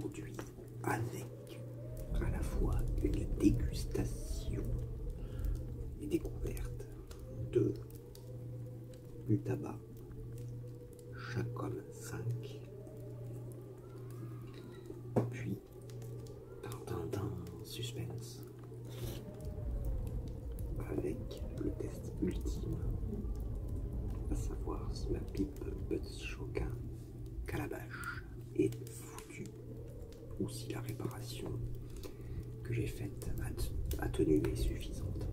aujourd'hui avec à la fois une dégustation et découverte du tabac Chacom 5, puis Tintin suspense avec le test ultime, à savoir si ma pipe Buzz Choquin Calabash est foutue ou si la réparation que j'ai faite a tenu est suffisante.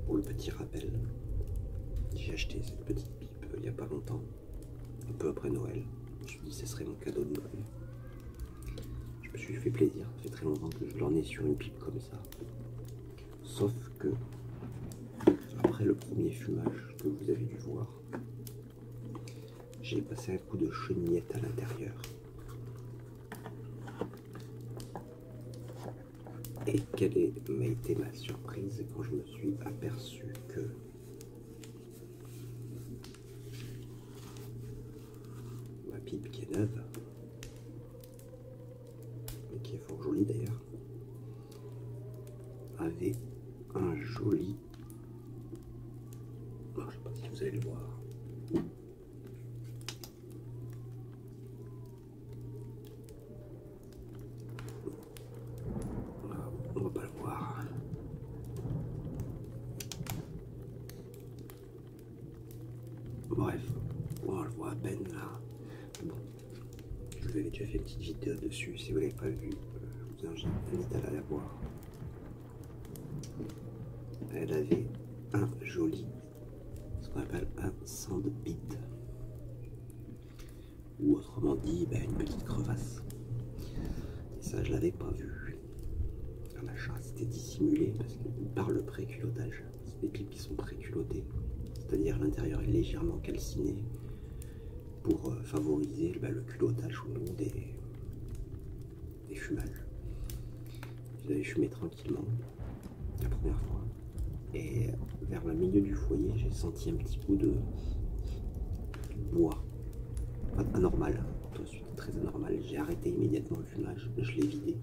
Pour le petit rappel, j'ai acheté cette petite pipe il n'y a pas longtemps, un peu après Noël. Je me suis dit que ce serait mon cadeau de Noël. Je me suis fait plaisir, ça fait très longtemps que je l'en ai sur une pipe comme ça. Sauf que, après le premier fumage que vous avez dû voir, j'ai passé un coup de chenillette à l'intérieur. Et quelle m'a été ma surprise quand je me suis aperçu que ma pipe qui est neuve, et qui est fort jolie d'ailleurs, avait un joli, je ne sais pas si vous allez le voir, on va pas le voir. Bref, on le voit à peine là. Bon, je vous avais déjà fait une petite vidéo dessus, si vous l'avez pas vu, je vous invite à la voir. Elle avait un joli, ce qu'on appelle un sandbit, ou autrement dit, une petite crevasse. Et ça, je l'avais pas vu. À l'achat, c'était dissimulé parce que par le pré-culottage, c'est des pipes qui sont pré-culottées, c'est-à-dire l'intérieur est légèrement calciné pour favoriser le culottage au long des fumages. Je l'avais fumé tranquillement la première fois et vers le milieu du foyer, j'ai senti un petit coup de bois, pas anormal, tout de suite très anormal. J'ai arrêté immédiatement le fumage, je l'ai vidé,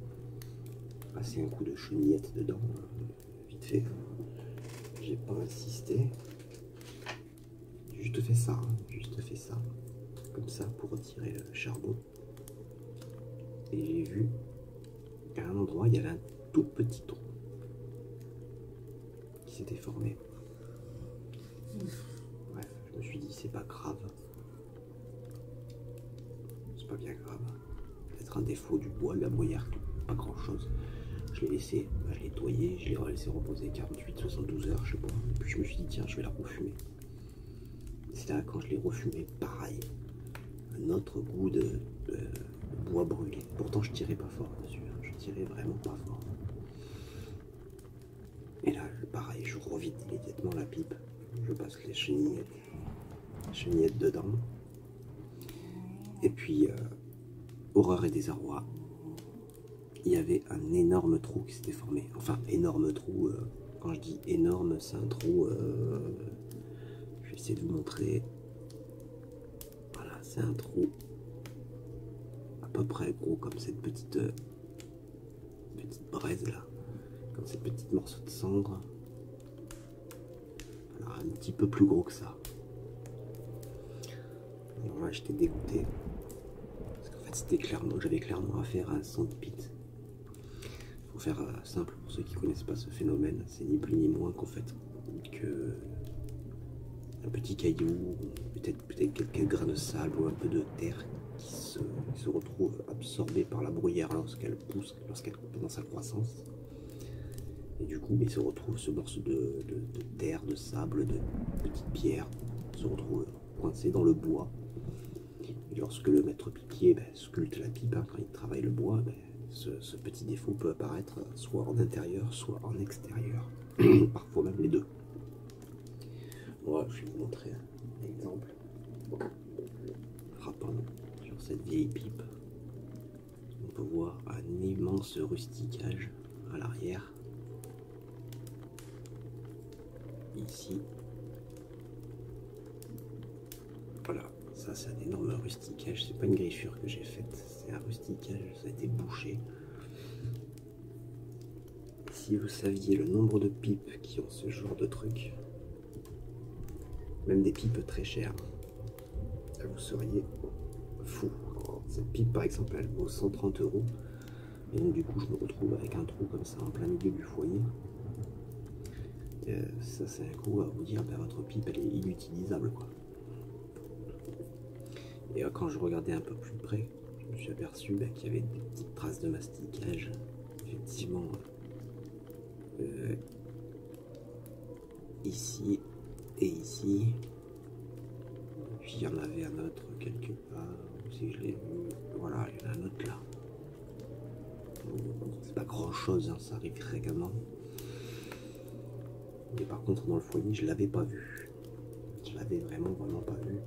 passé un coup de chenillette dedans, vite fait. J'ai pas insisté, juste fait ça, comme ça pour retirer le charbon. Et j'ai vu qu'à un endroit il y avait un tout petit trou qui s'était formé. Bref, je me suis dit c'est pas grave, c'est pas bien grave, peut-être un défaut du bois, de la bruyère, pas grand chose. Je l'ai laissé, je l'ai toyé, je l'ai laissé reposer 48-72 heures, je sais pas. Et puis je me suis dit tiens, je vais la refumer. C'est là quand je l'ai refumé, pareil, un autre goût de bois brûlé. Pourtant je tirais pas fort dessus, hein. Je tirais vraiment pas fort. Et là, pareil, je revide immédiatement la pipe, je passe les chenillettes dedans. Et puis, horreur et désarroi, il y avait un énorme trou qui s'était formé. Enfin, énorme trou, quand je dis énorme, c'est un trou, je vais essayer de vous montrer. Voilà, c'est un trou à peu près gros comme cette petite braise là, comme ces petits morceaux de cendre. Voilà, un petit peu plus gros que ça. Alors là, j'étais dégoûté. Parce qu'en fait, j'avais clairement affaire à un sandpit. Pour faire simple, pour ceux qui ne connaissent pas ce phénomène, c'est ni plus ni moins qu'en fait que un petit caillou, peut-être quelques grains de sable ou un peu de terre qui se retrouve absorbé par la bruyère lorsqu'elle pousse, lorsqu'elle est dans sa croissance. Et du coup, il se retrouve ce morceau de terre, de sable, de petites pierres, se retrouve coincé dans le bois. Et lorsque le maître pipier sculpte la pipe, quand il travaille le bois, ce petit défaut peut apparaître soit en intérieur, soit en extérieur, parfois même les deux. Voilà, je vais vous montrer un exemple frappant sur cette vieille pipe. On peut voir un immense rusticage à l'arrière. Ici, voilà, Ça, c'est un énorme rusticage. C'est pas une griffure que j'ai faite, c'est un rusticage. Ça a été bouché. Si vous saviez le nombre de pipes qui ont ce genre de truc, même des pipes très chères, vous seriez fou. Cette pipe, par exemple, elle vaut 130 €. Et donc, du coup, je me retrouve avec un trou comme ça en plein milieu du foyer. Ça, c'est un coup à vous dire, ben, votre pipe, elle est inutilisable, quoi. Et quand je regardais un peu plus près, je me suis aperçu qu'il y avait des petites traces de masticage. Effectivement, ici et ici. Et puis il y en avait un autre quelque part, si je l'ai vu. Voilà, il y en a un autre là. C'est pas grand chose, hein, ça arrive fréquemment. Mais par contre, dans le foyer, je l'avais pas vu. Je l'avais vraiment pas vu.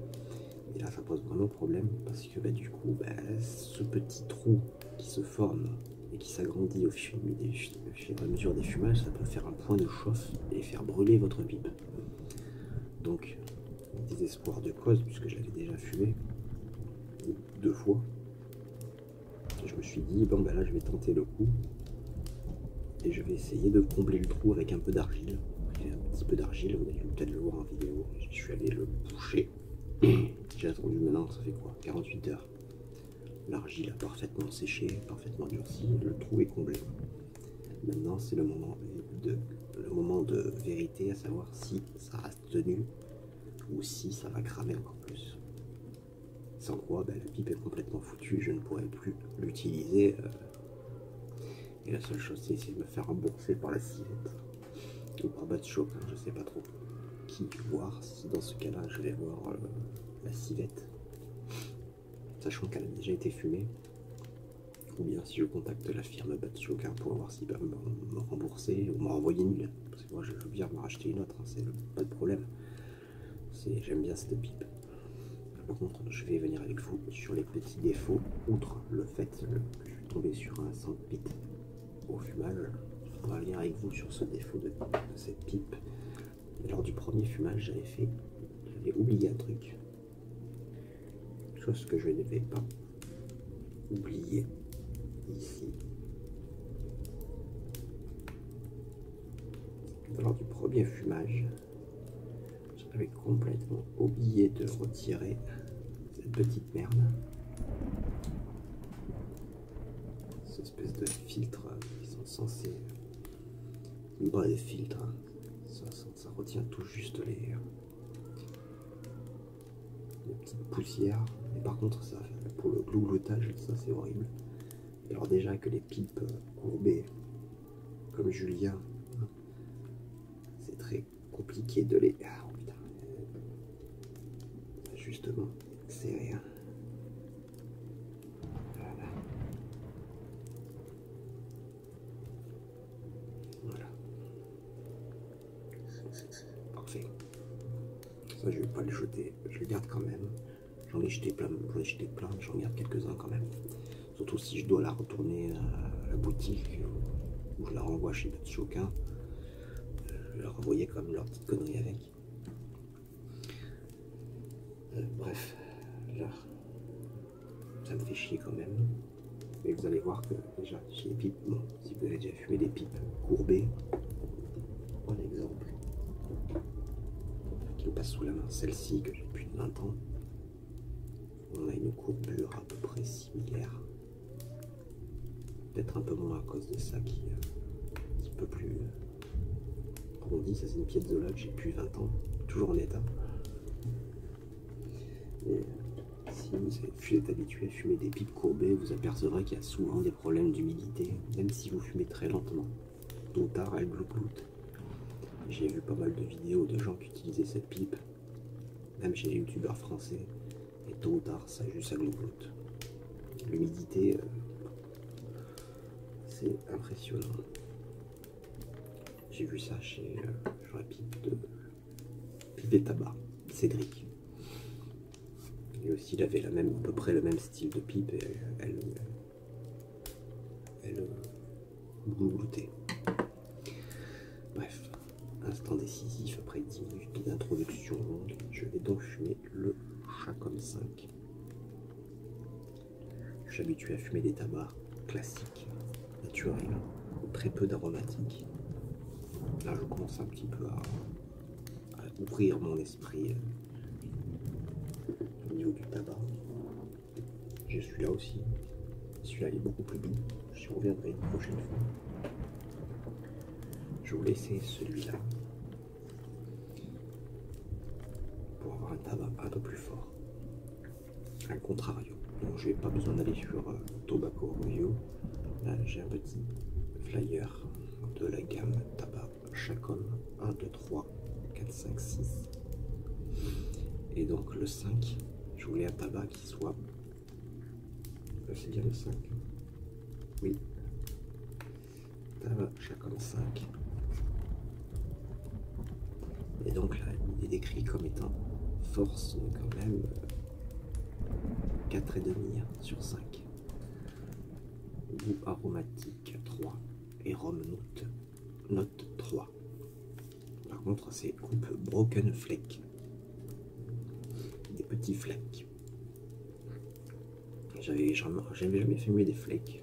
Et là, ça pose vraiment problème parce que du coup, ce petit trou qui se forme et qui s'agrandit au fur et à mesure des fumages, ça peut faire un point de chauffe et faire brûler votre pipe. Donc, désespoir de cause, puisque je l'avais déjà fumé 2 fois. Et je me suis dit, bon, là, je vais tenter le coup et je vais essayer de combler le trou avec un peu d'argile. J'ai un petit peu d'argile, vous allez peut-être le voir en vidéo. Je suis allé le boucher. J'ai attendu maintenant, ça fait quoi, 48 heures. L'argile a parfaitement séché, parfaitement durci, le trou est comblé. Maintenant, c'est le moment de vérité, à savoir si ça reste tenu ou si ça va cramer encore plus. Sans quoi, la pipe est complètement foutue, je ne pourrai plus l'utiliser. Et la seule chose, c'est essayer de me faire rembourser par la civette ou par Batchoc, je sais pas trop qui, voir si dans ce cas-là, je vais voir la civette, sachant qu'elle a déjà été fumée, ou bien si je contacte la firme Batchoc pour voir s'ils peuvent me rembourser ou me renvoyer une, parce que moi je veux bien me racheter une autre, hein, c'est pas de problème. J'aime bien cette pipe. Par contre, je vais venir avec vous sur les petits défauts, outre le fait que je suis tombé sur un sandpit au fumage. On va venir avec vous sur ce défaut de cette pipe. Et lors du premier fumage, j'avais oublié un truc. Chose que je ne vais pas oublier ici. Lors du premier fumage, j'avais complètement oublié de retirer cette petite merde. Cette espèce de filtre qui sont censés... Pas des filtres, hein. Ça retient tout juste les petites poussières. Mais par contre, ça, pour le glougloutage, ça c'est horrible. Alors déjà que les pipes courbées, comme Julien, c'est très compliqué de les... Ah, oh putain. Justement, c'est rien. Voilà. Voilà. Parfait. Ça, je vais pas le jeter. Je le garde quand même. J'en ai jeté plein, j'en garde quelques-uns quand même. Surtout si je dois la retourner à la boutique ou je la renvoie chez Batchoc. Je vais leur envoyer comme leur petite connerie avec. Bref, là, ça me fait chier quand même. Mais vous allez voir que déjà, chez les pipes, bon, si vous avez déjà fumé des pipes courbées, bon exemple, qui me passe sous la main, celle-ci que j'ai depuis 20 ans, on a une courbure à peu près similaire. Peut-être un peu moins à cause de ça qui est un petit peu plus arrondi. Ça, c'est une Piazzolla que j'ai depuis 20 ans, toujours en état. Et si vous êtes habitué à fumer des pipes courbées, vous apercevrez qu'il y a souvent des problèmes d'humidité, même si vous fumez très lentement. Tôt ou tard, elle glougloute. J'ai vu pas mal de vidéos de gens qui utilisaient cette pipe, même chez les youtubeurs français, et tôt ou tard, ça glougloute. L'humidité, c'est impressionnant. J'ai vu ça chez la pipe et tabac, Cédric. Et aussi, il avait à peu près le même style de pipe et elle glougloutait. Bref, instant décisif, après 10 minutes d'introduction longue, je vais donc fumer le Chacom 5. Je suis habitué à fumer des tabacs classiques, naturels, très peu d'aromatiques. Là, je commence un petit peu à ouvrir mon esprit au niveau du tabac. J'ai celui-là aussi. Celui-là est beaucoup plus doux. Je reviendrai une prochaine fois. Je vais vous laisser celui-là pour avoir un tabac un peu plus fort. A contrario. Donc je n'ai pas besoin d'aller sur Tobacco Review. Là j'ai un petit flyer de la gamme tabac Chacom 1, 2, 3, 4, 5, 6. Et donc le 5, je voulais un tabac qui soit... C'est bien le 5. Oui. Tabac Chacom 5. Et donc là, il est décrit comme étant force quand même 4,5 sur 5. Goût aromatique 3 et rhum note 3. Par contre, c'est coupe broken flake. Des petits flakes. J'avais jamais fumé des flakes.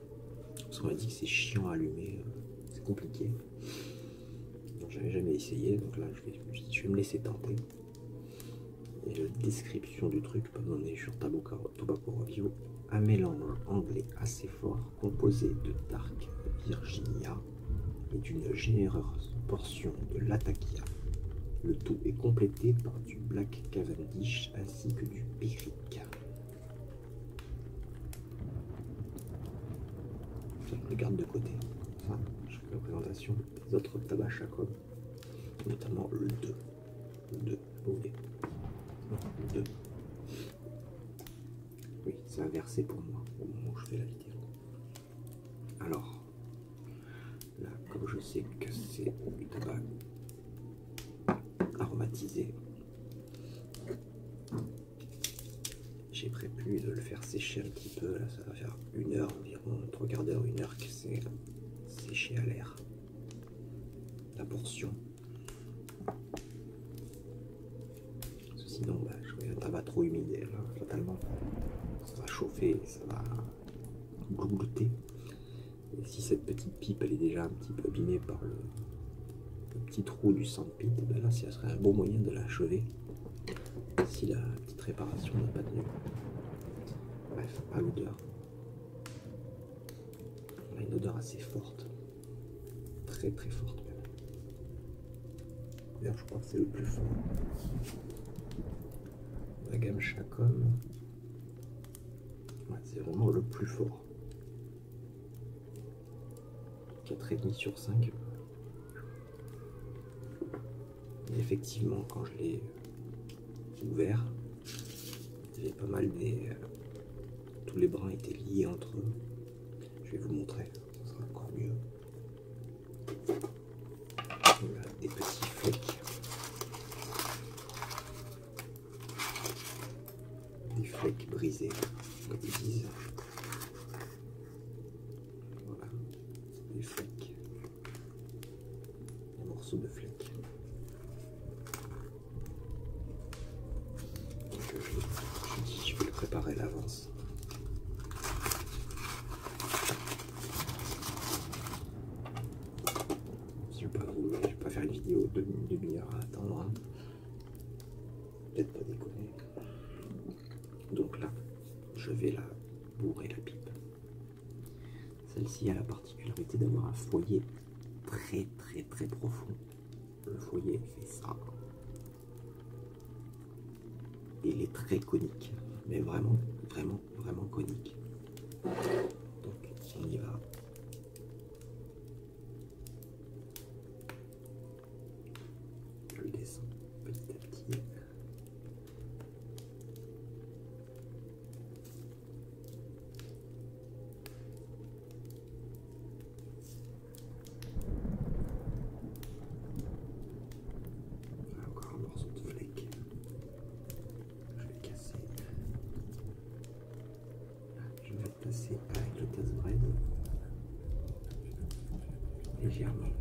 Parce qu'on m'a dit que c'est chiant à allumer, c'est compliqué. Donc j'avais jamais essayé, donc là je vais me laisser tenter. Et la description du truc, on est sur Tobacco Review. Un mélange anglais assez fort, composé de Dark Virginia et d'une généreuse portion de Latakia. Le tout est complété par du Black Cavendish ainsi que du Perique. Je le garde de côté. Ça, je fais la présentation des autres tabacs Chacom, notamment le 2. Le 2, vous voulez. Le 2. Oui, c'est inversé pour moi au moment où je fais la vidéo. Alors, là, comme je sais que c'est du tabac aromatisé, j'ai prévu de le faire sécher un petit peu. Là, ça va faire 1 heure environ, 3 quarts d'heure, 1 heure que c'est séché à l'air. La portion. Parce que sinon, bah, je ferai un tabac trop humide, là, totalement. Ça va chauffer, ça va glouter. Et si cette petite pipe elle est déjà un petit peu abîmée par le petit trou du sandpit, ben là, ça serait un bon moyen de l'achever si la petite réparation n'a pas tenu. Bref, à l'odeur. On a une odeur assez forte. Très très forte même. D'ailleurs, je crois que c'est le plus fort. La gamme Chacom, ouais, c'est vraiment le plus fort. 4,5 sur 5. Et effectivement, quand je l'ai ouvert, il y avait pas mal tous les brins étaient liés entre eux. Je vais vous montrer, ça sera encore mieux. Voilà, des petits flakes. Des flakes brisés, comme ils disent. Voilà, des flakes. Des morceaux de flakes. Je vais le préparer à l'avance. Je vais pas faire une vidéo de demi-heure à attendre. Hein. Peut-être pas déconner. Donc là, je vais la bourrer la pipe. Celle-ci a la particularité d'avoir un foyer très très très profond. Le foyer fait ça. Et il est très conique, mais vraiment, vraiment, vraiment conique. Donc on y va. Je le descends petit à petit. Encore un morceau de flake. Je vais casser. Je vais passer avec le tasse bread légèrement,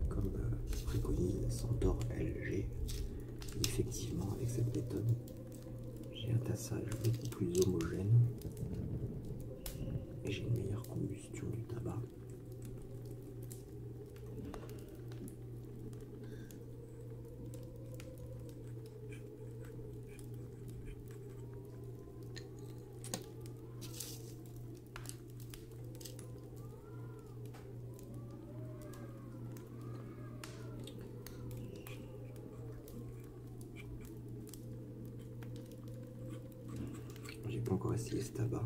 comme préconise Santor LG effectivement, avec cette méthode, j'ai un tassage beaucoup plus homogène et j'ai une meilleure combustion du tabac. J'ai pas encore essayé ce tabac,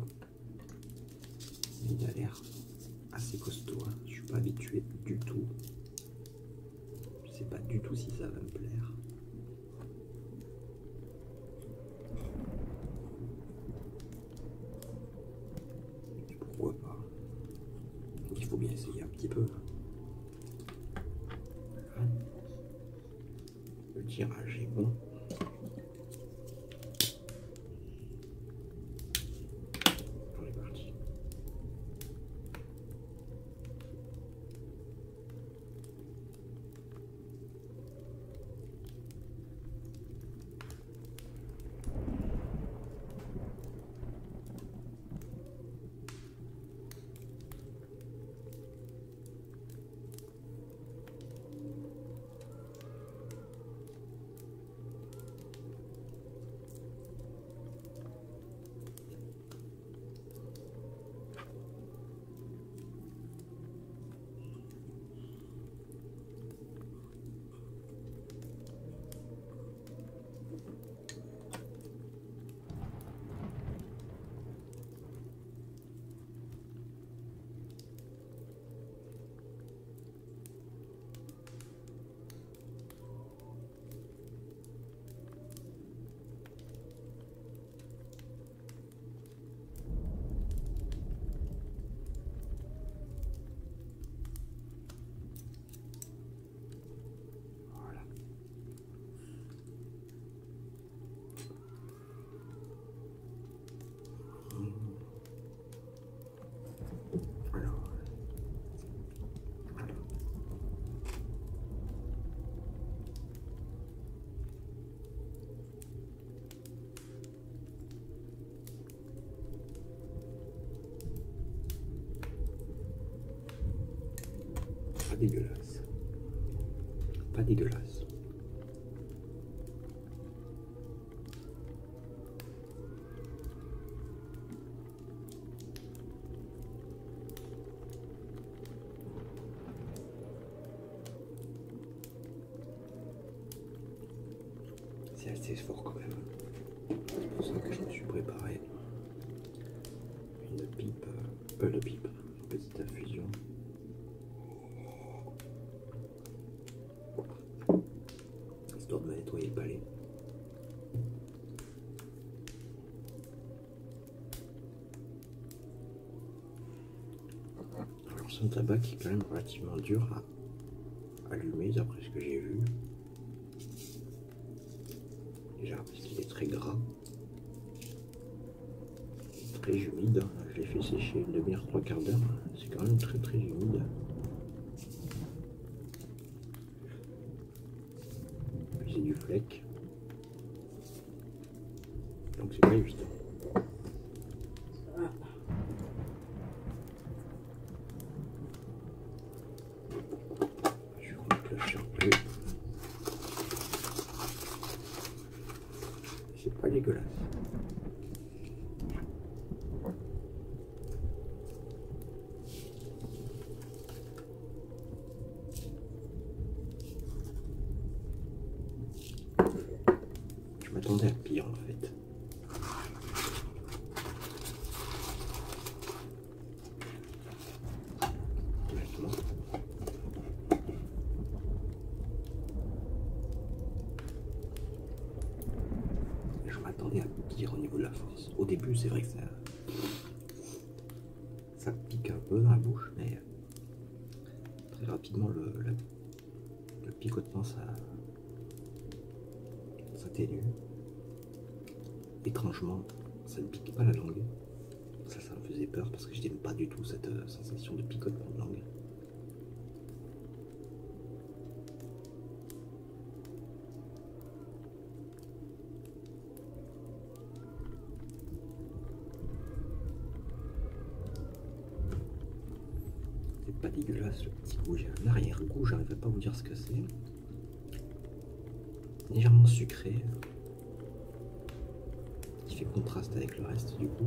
mais il a l'air assez costaud. Hein. Je suis pas habitué du tout. Je sais pas du tout si ça va me plaire. Et pourquoi pas? Il faut bien essayer un petit peu. Hein. Le tirage est bon. Pas dégueulasse. Pas dégueulasse. C'est assez fort quand même. C'est pour ça que je me suis préparé une pipe, une petite infusion. Histoire de me nettoyer le palais. Alors c'est un tabac qui est quand même relativement dur à allumer d'après ce que j'ai vu. Déjà parce qu'il est très gras, très humide. Je l'ai fait sécher une demi-heure, trois quarts d'heure. C'est quand même très très humide. Puis c'est du flec. Donc c'est pas évident. Je crois que je suis plus. C'est pas dégueulasse. Je m'attendais à pire en fait. Honnêtement. Je m'attendais à pire au niveau de la force. Au début, c'est vrai que ça pique un peu dans la bouche, mais très rapidement le picotement s'atténue. Étrangement, ça ne pique pas la langue. Ça me faisait peur parce que je n'aime pas du tout cette sensation de picotement de langue. pas dégueulasse le petit goût, j'ai un arrière-goût, j'arriverai pas à vous dire ce que c'est. Légèrement sucré, qui fait contraste avec le reste du goût.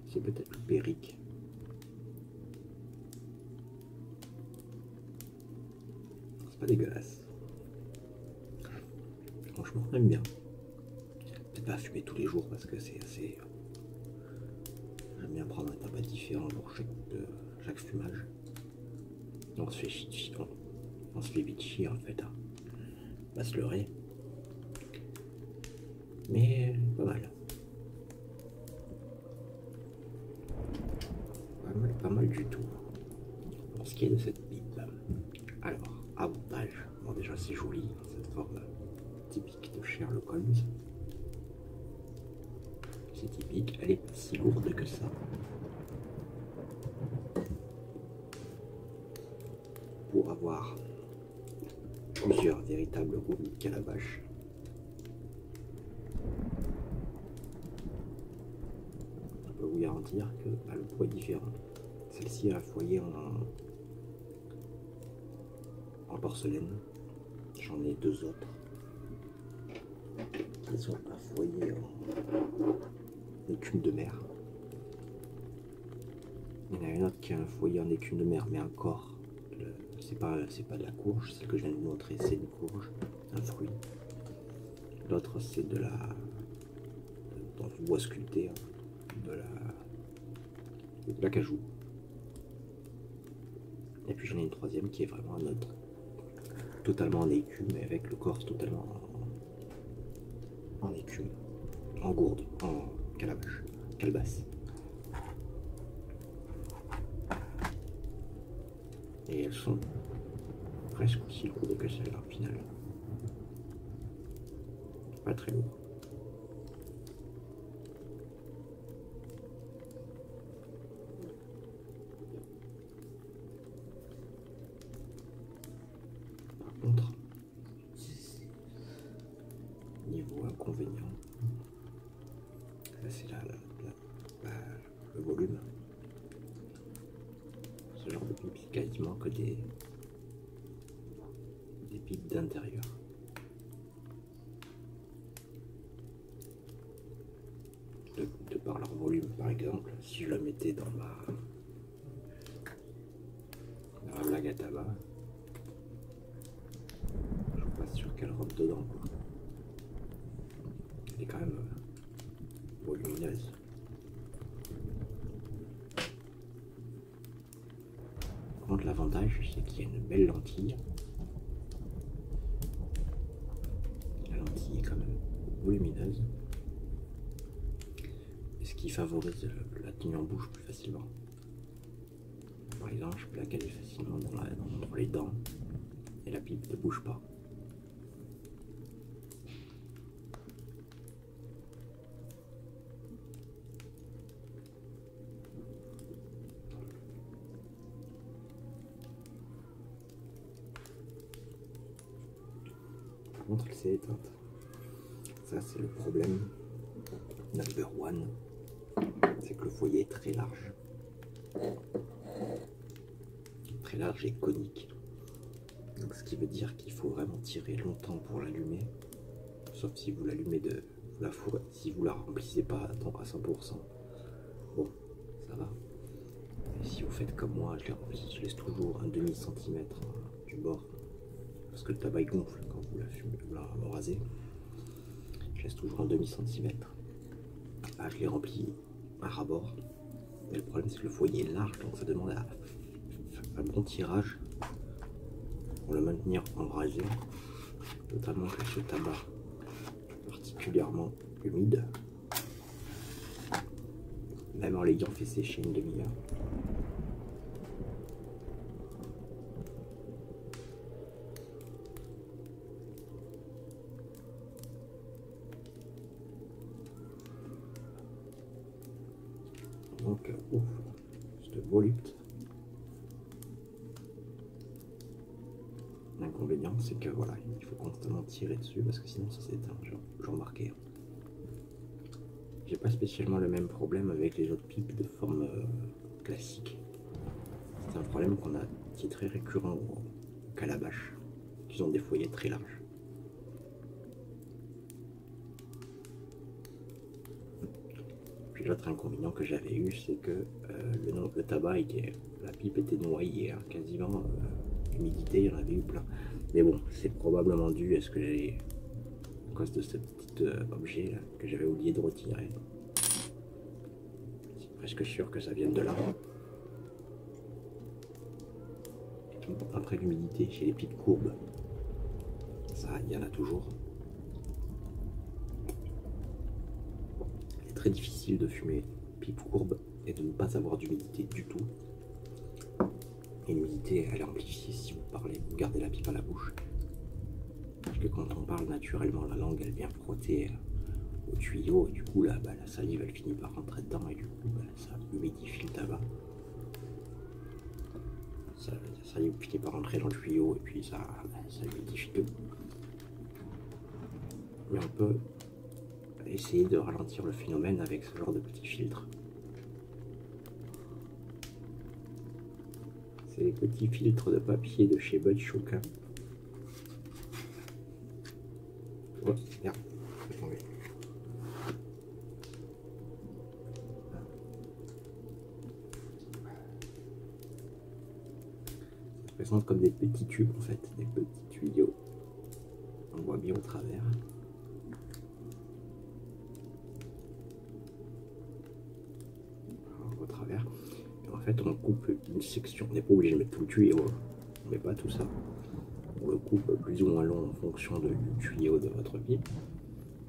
C'est peut-être le périque. C'est pas dégueulasse. Franchement, j'aime bien. Peut-être pas fumer tous les jours parce que c'est assez. J'aime bien prendre un tabac différent pour chaque fumage. On se fait on se fait vite chier en fait. Hein. On va se leurrer. Mais pas mal. Pas mal du tout. Pour ce qui est de cette pipe. Alors, avantage. Bon, déjà, c'est joli, cette forme typique de Sherlock Holmes. C'est typique, elle est pas si lourde que ça. Pour avoir plusieurs véritables roues de calabash. Je peux vous garantir que le poids est différent. Celle-ci a un foyer en porcelaine. J'en ai deux autres. Ils sont un foyer en écume de mer. Il y en a une autre qui a un foyer en écume de mer, mais encore, c'est pas de la courge. Celle que je viens de vous montrer, c'est une courge, un fruit. L'autre, c'est de dans le bois sculpté, de la cajou. Et puis j'en ai une troisième qui est vraiment un autre, totalement en écume, mais avec le corps totalement en écume, en gourde, en calebasse. Et elles sont presque aussi lourdes que celle-là au final. Pas très lourd. Par contre, niveau inconvénient, ça c'est le volume. Ce genre de pipe, c'est quasiment que des pipes d'intérieur. De par leur volume, par exemple, si je la mettais dans la blague à tabac, je suis pas sûr qu'elle rentre dedans, quoi. Elle est quand même volumineuse. Par contre, l'avantage, c'est qu'il y a une belle lentille. La lentille est quand même volumineuse. Et ce qui favorise la tenue en bouche plus facilement. Par exemple, je peux la caler facilement dans les dents et la pipe ne bouge pas. Par contre, elle s'est éteinte. Ça, c'est le problème number one. C'est que le foyer est très large. Très large et conique. Donc, ce qui veut dire qu'il faut vraiment tirer longtemps pour l'allumer. Sauf si vous l'allumez si vous la remplissez pas à 100%. Bon, ça va. Et si vous faites comme moi, je laisse toujours un demi-centimètre du bord. Parce que le tabac gonfle quand vous la fumez, vous la rasez. Je laisse toujours un demi-centimètre. Là, je l'ai rempli à ras-bord. Mais le problème, c'est que le foyer est large, donc ça demande un bon tirage pour le maintenir embrasé. Notamment que ce tabac particulièrement humide, même en l'ayant fait sécher une demi-heure. Donc, ce volupte. L'inconvénient, c'est que voilà, il faut constamment tirer dessus parce que sinon ça s'éteint, j'ai remarqué. J'ai pas spécialement le même problème avec les autres pipes de forme classique. C'est un problème qu'on a qui est très récurrent au calabash, qui ont des foyers très larges. Puis l'autre inconvénient que j'avais eu, c'est que le tabac, la pipe était noyée, hein, quasiment l'humidité, il y en avait eu plein. Mais bon, c'est probablement dû à ce que j'avais, à cause de ce petit objet là, que j'avais oublié de retirer. C'est presque sûr que ça vienne de là. Après l'humidité chez les pipes courbes, ça, il y en a toujours. C'est très difficile de fumer pipe courbe et de ne pas avoir d'humidité du tout. Et l'humidité, elle est amplifiée si vous parlez, vous gardez la pipe à la bouche. Parce que quand on parle naturellement, la langue, elle vient frotter au tuyau, et du coup, là, la salive, elle finit par rentrer dedans, et du coup, ça humidifie le tabac. La salive finit par rentrer dans le tuyau, et puis ça humidifie tout. Mais on peut essayer de ralentir le phénomène avec ce genre de petits filtres. C'est les petits filtres de papier de chez Bud Choquin. Oh, merde, je vais tomber. Ça se présente comme des petits tubes en fait, des petits tuyaux. On voit bien au travers. Alors, au travers. Et en fait, on coupe une section. On n'est pas obligé de mettre tout le tuyau. On ne met pas tout ça. On le coupe plus ou moins long en fonction du tuyau de votre pipe.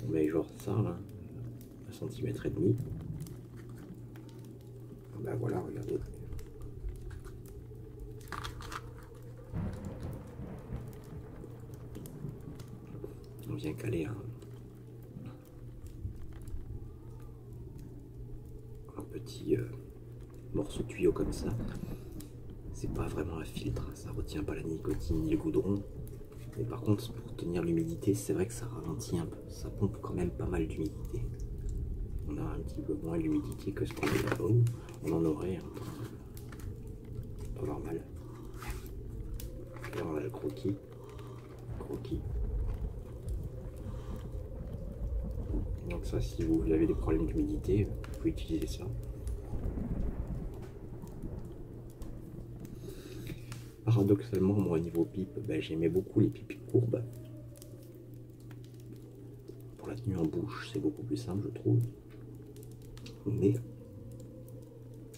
On met genre ça là, 1,5 cm. Ben voilà, regardez. On vient caler un petit morceau de tuyau comme ça. C'est pas vraiment un filtre, ça retient pas la nicotine ni le goudron. Mais par contre, pour tenir l'humidité, c'est vrai que ça ralentit un peu. Ça pompe quand même pas mal d'humidité. On a un petit peu moins d'humidité que ce qu'on en aurait en normal. Là, on a le croquis. Donc ça, si vous avez des problèmes d'humidité, vous pouvez utiliser ça. Paradoxalement, moi au niveau pipe, j'aimais beaucoup les pipes courbes. Pour la tenue en bouche, c'est beaucoup plus simple, je trouve. Mais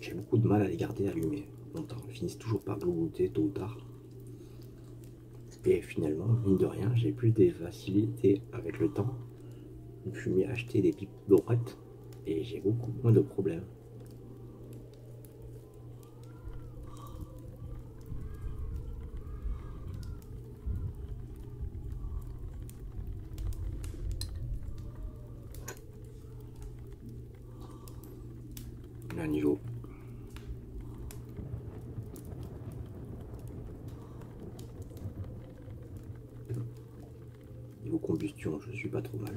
j'ai beaucoup de mal à les garder allumées longtemps. Elles finissent toujours par glouter tôt ou tard. Et finalement, mine de rien, j'ai plus des facilités avec le temps. Je suis mis à acheter des pipes droites et j'ai beaucoup moins de problèmes. Là, niveau combustion, je suis pas trop mal.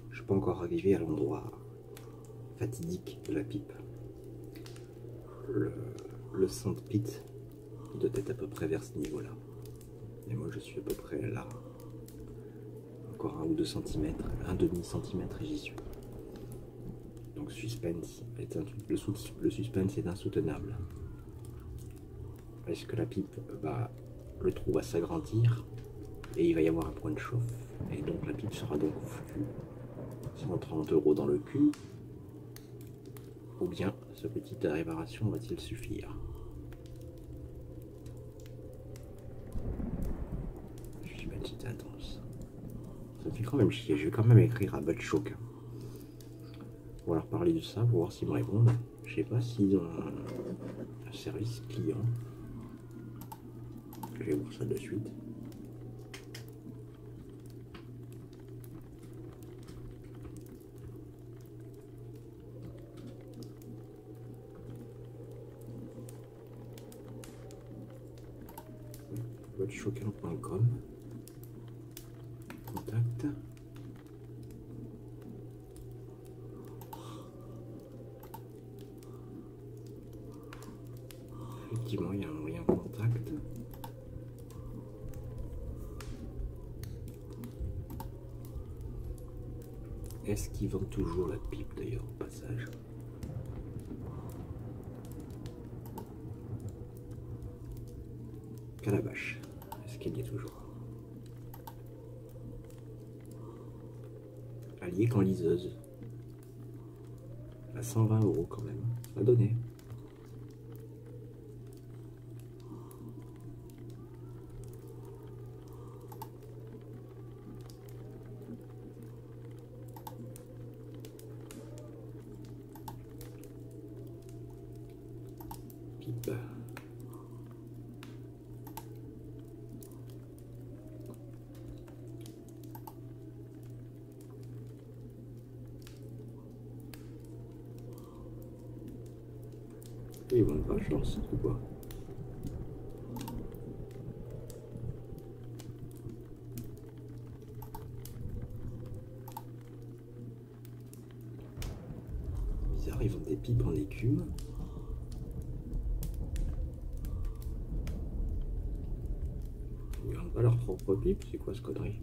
Je suis pas encore arrivé à l'endroit fatidique de la pipe. Le sandpit doit être à peu près vers ce niveau-là. Et moi, je suis à peu près là. Encore 1 ou 2 cm, 1,5 cm et j'y suis. Donc suspense le suspense est insoutenable. Parce que la pipe, le trou va s'agrandir et il va y avoir un point de chauffe. Et donc la pipe sera donc foutue. 130 € dans le cul. Ou bien ce petite réparation va-t-il suffire? C'était intense. Ça fait quand même chier. Je vais quand même écrire à Bud Choquin pour leur parler de ça, pour voir s'ils me répondent. Je sais pas s'ils ont service client. Je vais voir ça de suite. Choquin.com. Contact. Effectivement, il y a un moyen contact. Est-ce qu'ils vendent toujours la pipe d'ailleurs au passage? Calabash. Est-ce qu'elle y est toujours? Allié qu'en liseuse. À 120 € quand même. Ça va donner. Pipe. Ils vont pas chance ou quoi? Bizarre, ils vendent des pipes en écume. Ils vendent pas leur propre pipe, c'est quoi ce connerie?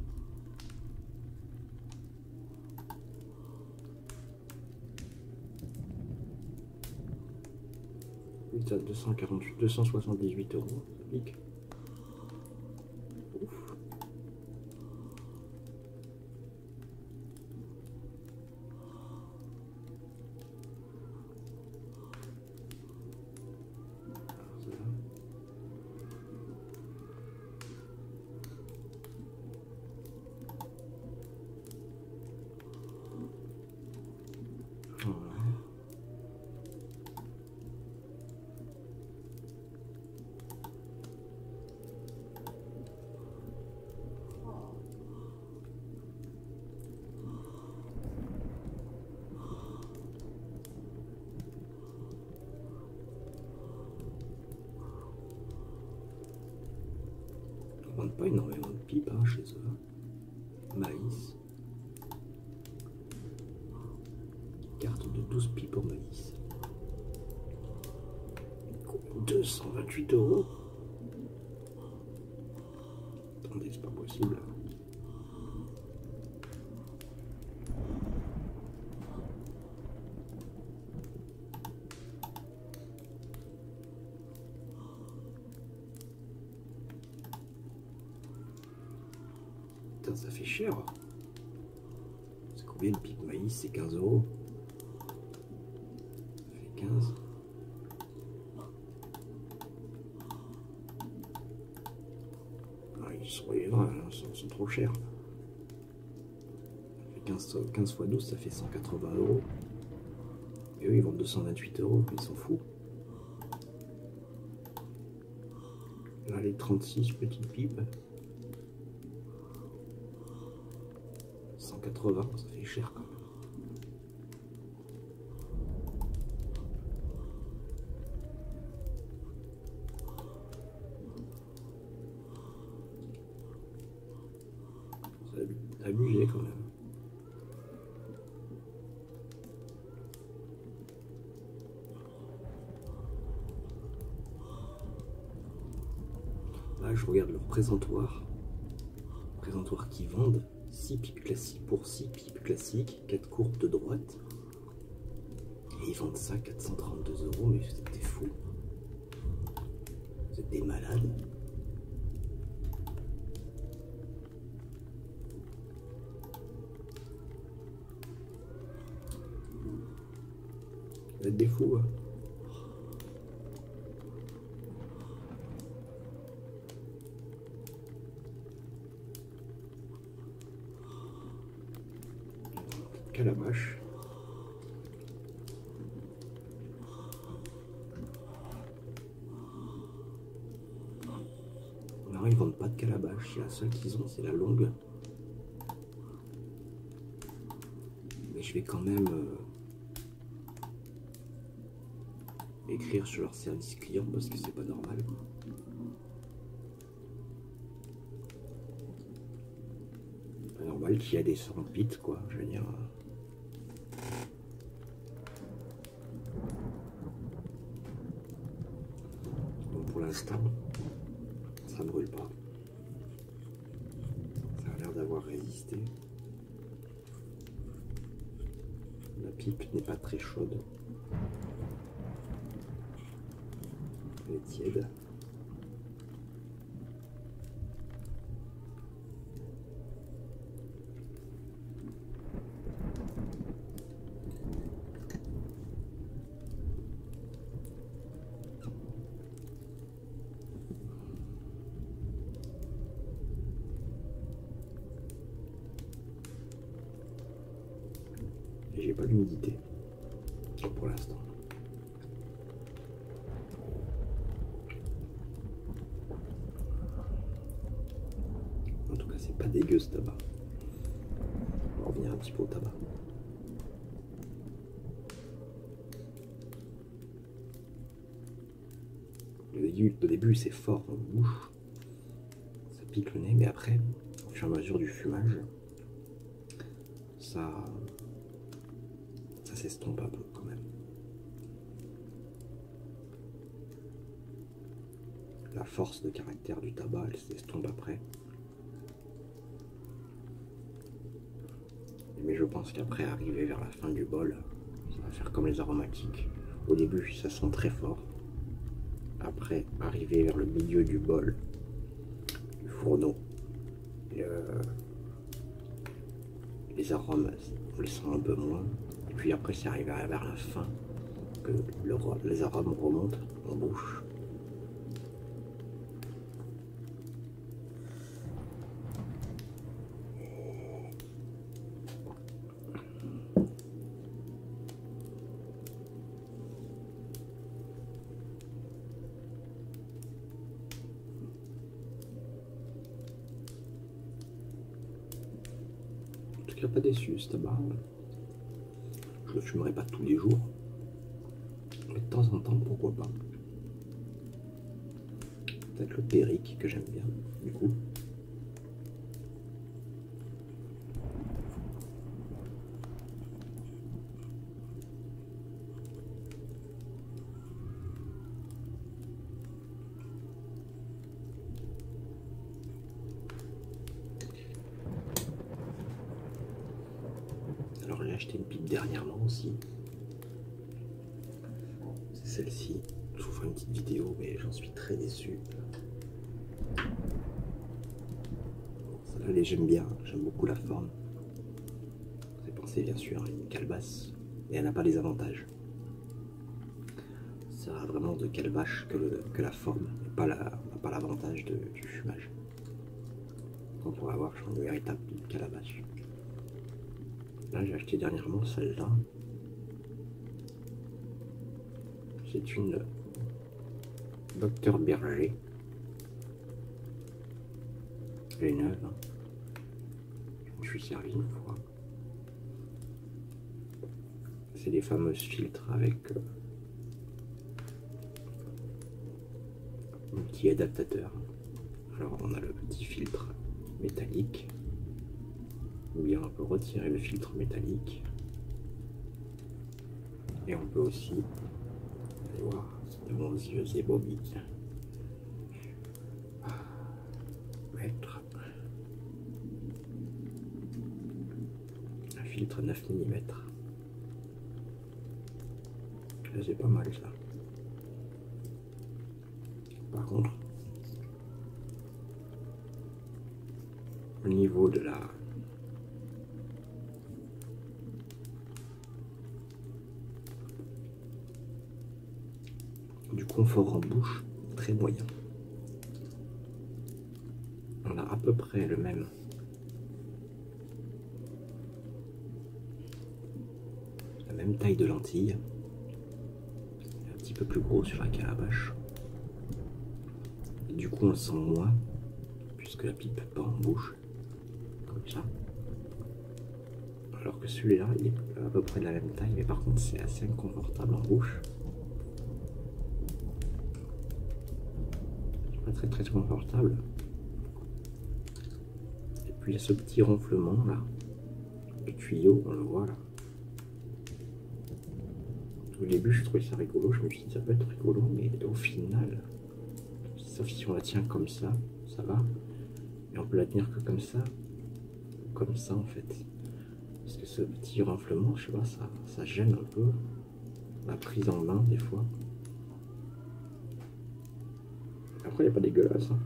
Ça 248, 278 €, ça pique. Ouf. Ils vendent pas énormément de pipes hein, chez eux. Maïs. Carte de 12 pipes en maïs. 228 €. Attendez, c'est pas possible. Putain, ça fait cher. C'est combien une pipe maïs? C'est 15 €. Ça fait 15. Ils sont trop chers. Ça fait 15 fois 12, ça fait 180 €. Et eux, ils vendent 228 €. Ils s'en foutent. Là, les 36 petites pipes. 180, ça fait cher quand même. C'est abusé quand même. Là, je regarde leur présentoir. Présentoir qui vendent 6 pipes classiques pour 6 pipes classiques, 4 courbes de droite. Et ils vendent ça 432 €, mais c'était fou. Vous êtes des malades. Vous êtes des fous, hein. Calabash. Non, ils vendent pas de calabash. La seule qu'ils ont, c'est la longue. Mais je vais quand même écrire sur leur service client parce que c'est pas normal. C'est pas normal qu'il y ait des sans-pit, quoi. Je veux dire. Donc pour l'instant, ça brûle pas. Ça a l'air d'avoir résisté. La pipe n'est pas très chaude. Elle est tiède. Et j'ai pas l'humidité pour l'instant. En tout cas, c'est pas dégueu ce tabac. On va revenir un petit peu au tabac. Au début, c'est fort dans la bouche. Ça pique le nez, mais après, au fur et à mesure du fumage, ça s'estompe un peu quand même. La force de caractère du tabac, elle s'estompe après. Mais je pense qu'après, arriver vers la fin du bol, ça va faire comme les aromatiques. Au début, ça sent très fort. Après, arriver vers le milieu du bol, du fourneau, les arômes, on les sent un peu moins. Et puis après, c'est arrivé vers la fin que les arômes remontent en bouche. En tout cas, pas déçu ce tabac. Je le fumerai pas tous les jours, mais de temps en temps, pourquoi pas. Peut-être le Périque que j'aime bien, du coup. Alors j'ai acheté une pipe dernièrement aussi. C'est celle-ci. Je vous ferai une petite vidéo, mais j'en suis très déçu. Celle-là, j'aime bien, j'aime beaucoup la forme. C'est pensé bien sûr à une calebasse, mais elle n'a pas les avantages. Ça sera vraiment de calebasse que la forme, et pas l'avantage du fumage. On pourra avoir une véritable calebasse. Là, j'ai acheté dernièrement celle-là. C'est une Docteur Berger. Elle est neuve. Je me suis servi une fois. C'est les fameuses filtres avec un petit adaptateur. Alors on a le petit filtre métallique, ou bien on peut retirer le filtre métallique. Et on peut aussi, allez voir, de mon yeux et Bobby, mettre un filtre 9 mm. Là c'est pas mal ça. Par contre, au niveau de du confort en bouche, très moyen. On a à peu près la même taille de lentille, un petit peu plus gros sur la calabash. Et du coup on sent moins parce que la pipe pas en bouche, comme ça. Alors que celui-là, il est à peu près de la même taille, mais par contre c'est assez inconfortable en bouche. C'est pas très confortable. Et puis il y a ce petit ronflement là, du tuyau, on le voit là. Au début je trouvais ça rigolo, je me suis dit ça peut être rigolo, mais au final, sauf si on la tient comme ça va. Et on peut la tenir que comme ça en fait. Parce que ce petit ronflement, je sais pas, ça gêne un peu la prise en main des fois. Après, il n'y a pas dégueulasse. Hein.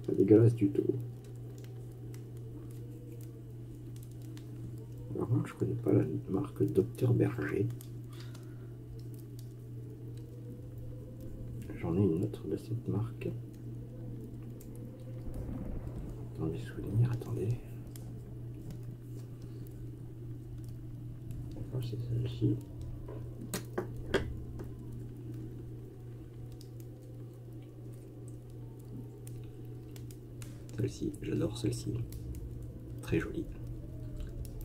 Pas dégueulasse du tout. Par contre, je connais pas la marque Dr Berger. J'en ai une autre de cette marque. Dans mes souvenirs, attendez. Oh, c'est celle-ci. Celle-ci, j'adore celle-ci. Très jolie.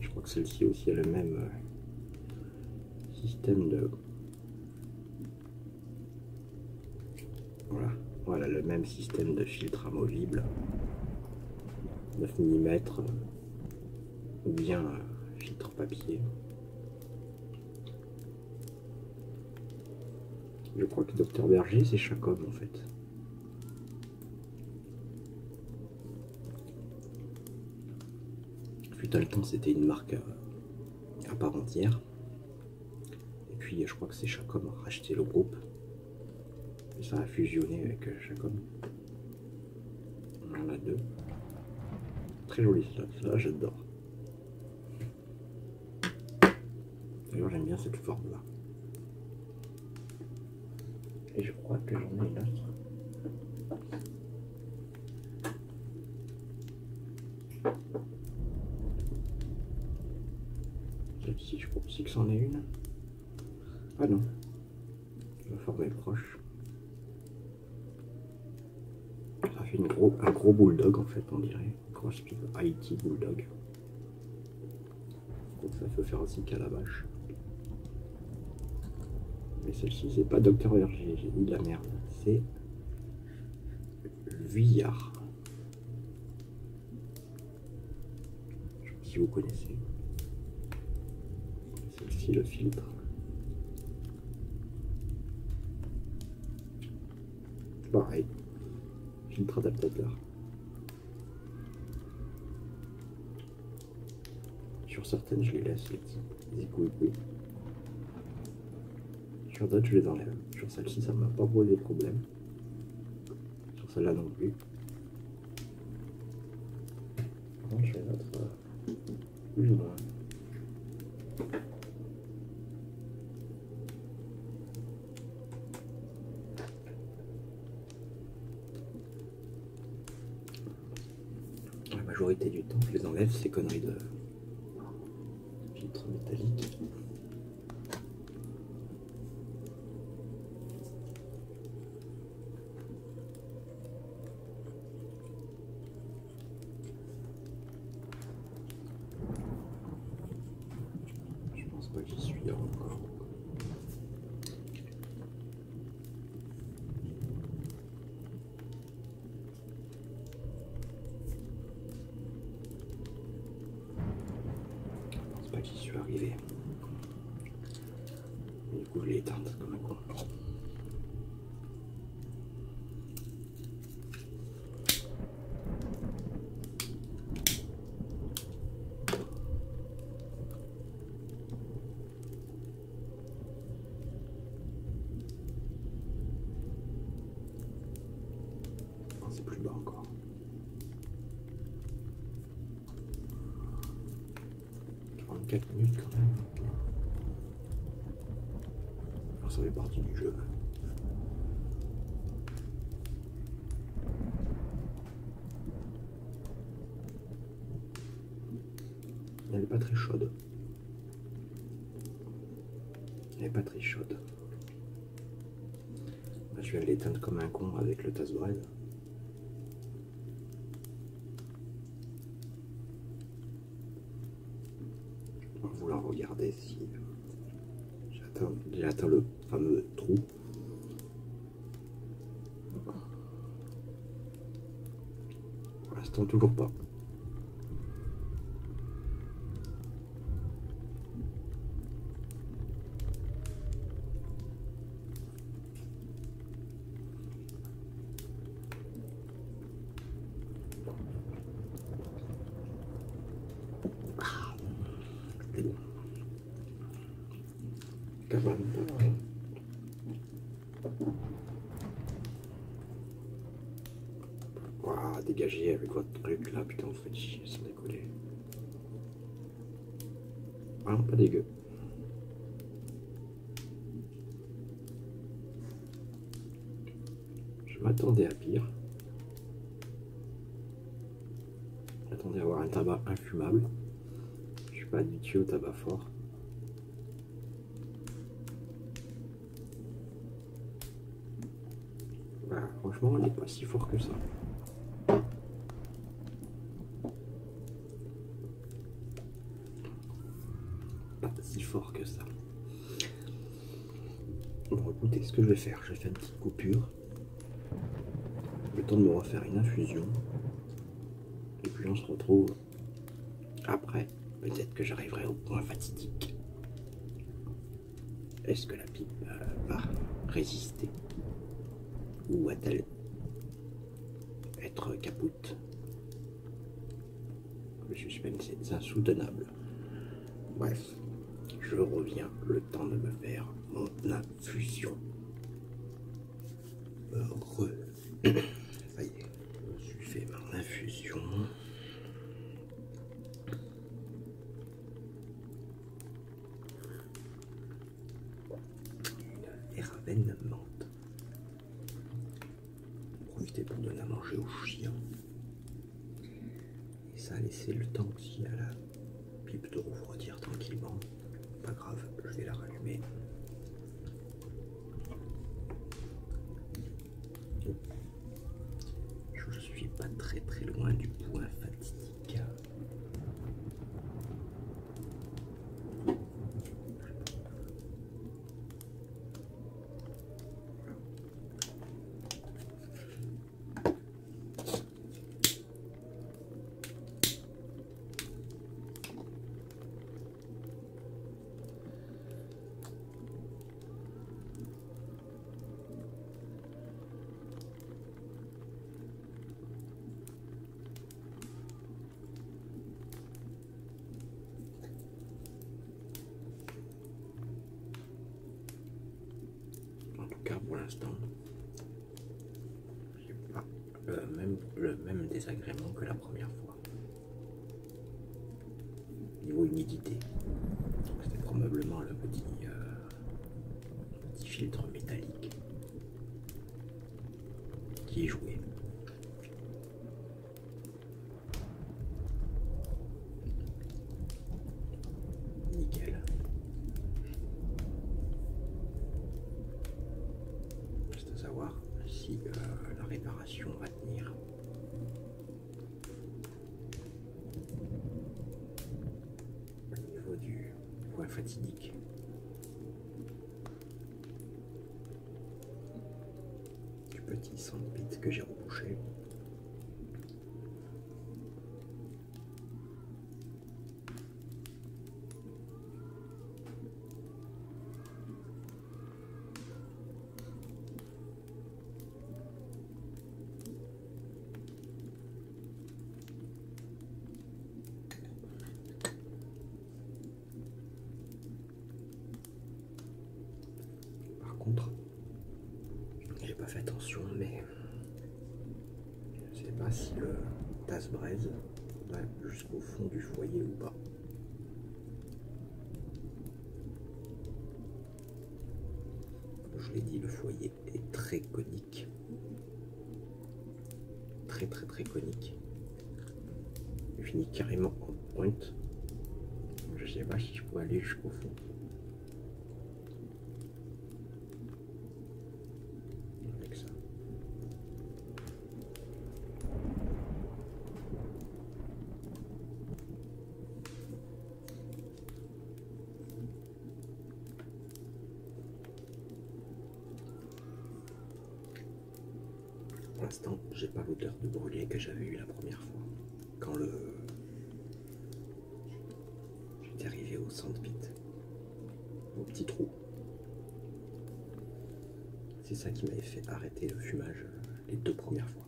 Je crois que celle-ci aussi a le même système de... Voilà, le même système de filtre amovible. 9 mm ou bien filtre papier. Je crois que Dr Berger c'est Chacom en fait. Fut un temps c'était une marque à part entière. Et puis je crois que c'est Chacom a racheté le groupe. Et ça a fusionné avec Chacom. On en a deux. Très joli celle-là, j'adore. D'ailleurs j'aime bien cette forme là. Et je crois que j'en ai une autre. Celle-ci, je crois aussi que c'en est une. Ah non. La forme est proche. Ça fait un gros bulldog en fait, on dirait. Grosse pipe Haïti bulldog. Donc ça peut faire aussi calabash. Mais celle-ci, c'est pas Dr Berger, j'ai dit de la merde. C'est Vuillard. Je sais pas si vous connaissez. Celle-ci, le filtre. Pareil. Filtre adaptateur. Sur certaines, je les laisse, les petits zigouigouis. Sur d'autres, je les enlève. Sur celle-ci, ça ne m'a pas posé de problème. Sur celle-là non plus. Par contre, je vais mettre plus ou moins. La majorité du temps, je les enlève, ces conneries de filtre métallique. Je pense pas que j'y suis encore. J'y suis arrivé. Du coup, je l'ai éteinte comme un con. C'est plus bas encore. Minutes quand même. Alors, ça fait partie du jeu. Elle n'est pas très chaude. Elle n'est pas très chaude. Je vais l'éteindre comme un con avec le tasse-braise. On va vouloir regarder si j'ai atteint le fameux trou. Pour l'instant, toujours pas. C'est bon. Quand même. Ouah, dégagez avec votre truc là, putain, vous faites chier sans décoller. Vraiment pas dégueu. Je m'attendais à pire. J'attendais à avoir un tabac infumable. Je suis pas habitué au tabac fort. Bah, franchement, il n'est pas si fort que ça. Pas si fort que ça. Bon, écoutez, ce que je vais faire, je vais faire une petite coupure. Le temps de me refaire une infusion. Et puis on se retrouve après. Peut-être que j'arriverai au point fatidique. Est-ce que la pipe va résister? Ou va-t-elle être capoute? Le suspense est insoutenable. Bref, je reviens le temps de me faire mon infusion. Heureux. Ça y est, je me suis fait mon infusion. Et ravenne menthe. Profitez pour donner à manger aux chiens. Et ça a laissé le temps aussi à la pipe de refroidir tranquillement. Pas grave, je vais la rallumer. Je suis pas très loin du point fatidique. Pour l'instant, j'ai pas le même désagrément que la première fois. Niveau humidité, c'était probablement le petit filtre métallique qui est joué. Nickel. Savoir si la réparation va tenir. Au niveau du point fatidique. Du petit sandpit que j'ai rebouché. Contre, j'ai pas fait attention, mais je sais pas si le tasse-braise va jusqu'au fond du foyer ou pas. Comme je l'ai dit, le foyer est très conique, très conique. Il finit carrément en pointe. Je sais pas si je peux aller jusqu'au fond. pour l'instant, j'ai pas l'odeur de brûlé que j'avais eu la première fois. Quand j'étais arrivé au sandpit, au petit trou. C'est ça qui m'avait fait arrêter le fumage les 2 premières fois.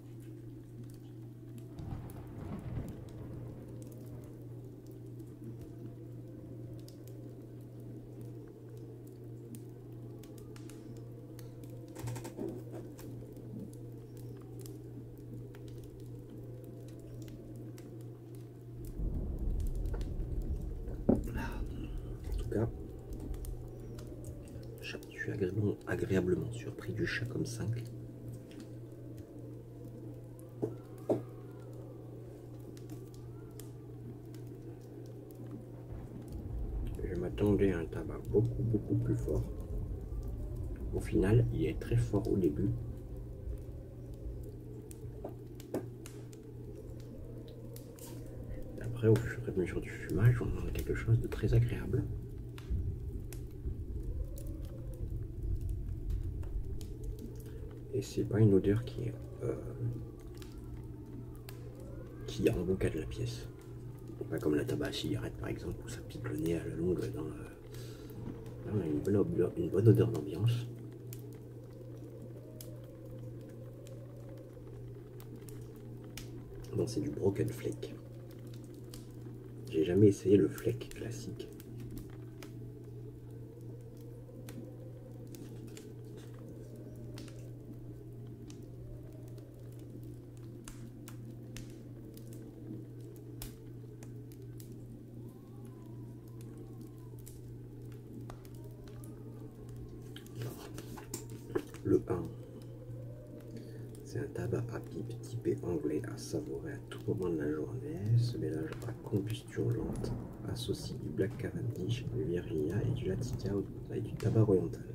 En tout cas, je suis agréablement surpris du Chacom 5. Je m'attendais à un tabac beaucoup plus fort. Au final, il est très fort au début. Et après, au fur et à mesure du fumage, on a quelque chose de très agréable. Et c'est pas une odeur qui emboucade la pièce. Pas comme la tabac à cigarette par exemple, où ça pique le nez à la longue. Là, on a une bonne odeur d'ambiance. Non, c'est du broken flake. J'ai jamais essayé le flake classique. Le 1, c'est un tabac à pipe typé anglais à savourer à tout moment de la journée. Ce mélange à combustion lente associe du Black Cavendish, du Virginia et du Latitia et du tabac oriental.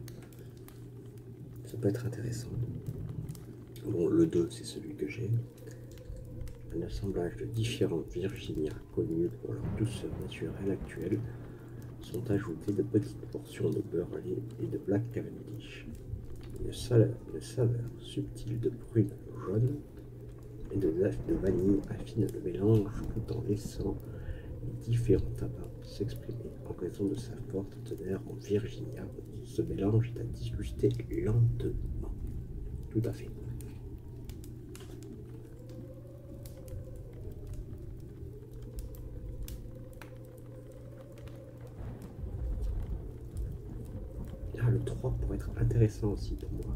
Ça peut être intéressant. Bon, le 2, c'est celui que j'ai. Un assemblage de différentes Virginia connues pour leur douceur naturelle actuelle sont ajoutées de petites portions de Burley et de Black Cavendish. Une saveur subtile de prune jaune et de vanille affine le mélange tout en laissant les différents tabacs s'exprimer en raison de sa forte teneur en Virginia. Ce mélange est à disguster lentement. Tout à fait. Ah, le 3 pourrait être intéressant aussi pour moi.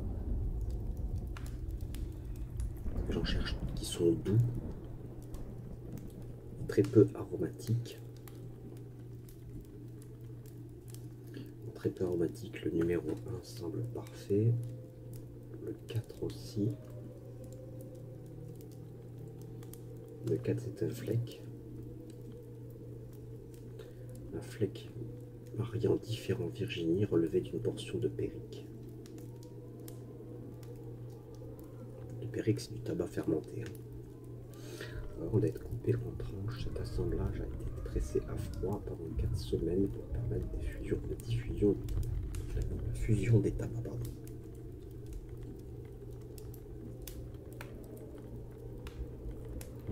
J'en cherche qui sont doux, très peu aromatiques. Très peu aromatique, le numéro 1 semble parfait. Le 4 aussi. Le 4 c'est un flake. Un flake mariant différents Virginie relevé d'une portion de Périque. Le Périque c'est du tabac fermenté. Avant d'être coupé en tranches, cet assemblage a été pressé à froid pendant 4 semaines pour permettre la fusion des tabacs. Pardon.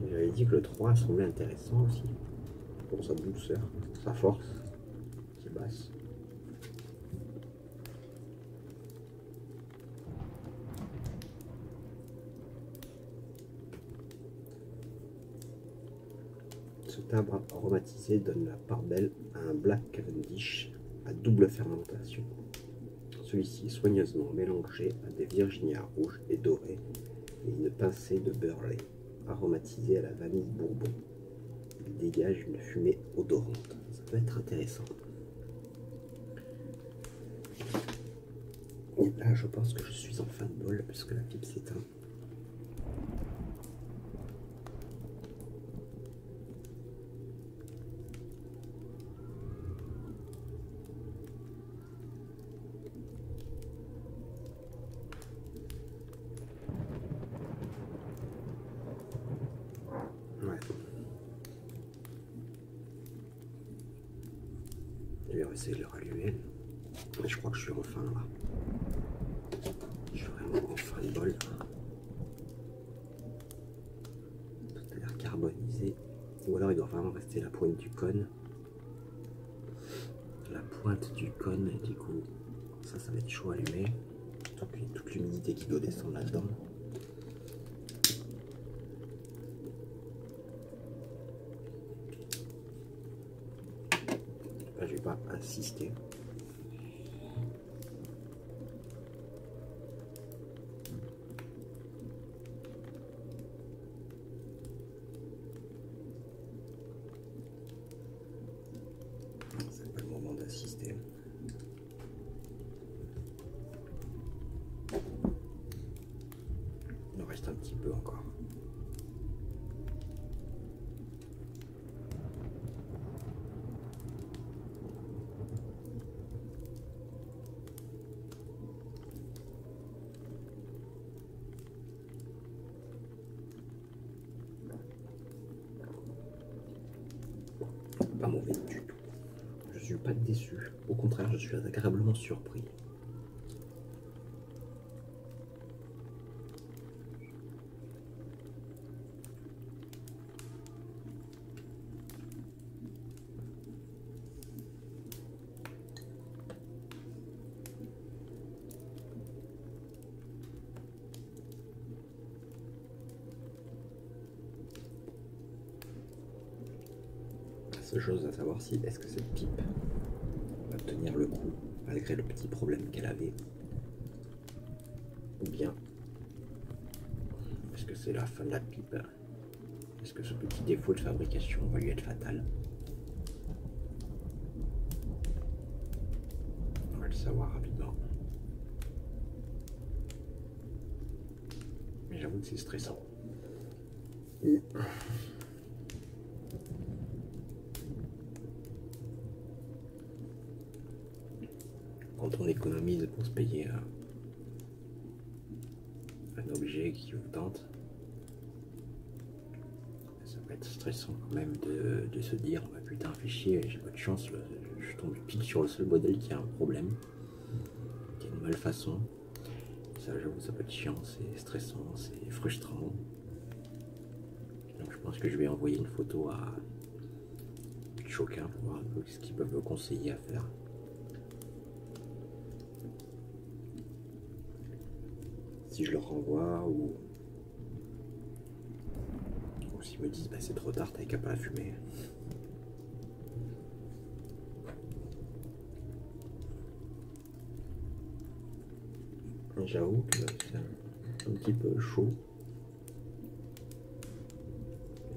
J'avais dit que le 3 semblait intéressant aussi, pour sa douceur, sa force, qui est basse. Ce tabac aromatisé donne la part belle à un Black Cavendish à double fermentation. Celui-ci est soigneusement mélangé à des Virginia rouges et dorées et une pincée de Burley, aromatisé à la vanille bourbon. Il dégage une fumée odorante. Ça peut être intéressant. Et là, je pense que je suis en fin de bol puisque la pipe s'éteint. Je vais essayer de le rallumer. Mais je crois que je suis en fin là. Je suis vraiment en fin de bol. Ou alors il doit vraiment rester la pointe du cône. La pointe du cône, et du coup, ça va être chaud à allumer. Tant qu'il y a toute l'humidité qui doit descendre là-dedans. Là, je vais pas insister. C'est pas le moment d'insister. Il en reste un petit peu encore. Pas mauvais du tout. Je suis pas déçu. Au contraire, je suis agréablement surpris. La seule chose à savoir, si est-ce que cette pipe va tenir le coup malgré le petit problème qu'elle avait, ou bien est-ce que c'est la fin de la pipe? Est-ce que ce petit défaut de fabrication va lui être fatal? On va le savoir rapidement. Mais j'avoue que c'est stressant. Quand on économise pour se payer un objet qui vous tente, ça peut être stressant quand même de se dire bah putain, fais chier, j'ai pas de chance, je tombe pile sur le seul modèle qui a un problème, qui a une malfaçon. Ça, j'avoue, ça peut être chiant, c'est stressant, c'est frustrant. Donc je pense que je vais envoyer une photo à Choquin pour voir un peu ce qu'ils peuvent me conseiller à faire. Si je leur renvoie ou s'ils me disent bah c'est trop tard, t'as qu'à pas la fumer. J'avoue que c'est un petit peu chaud.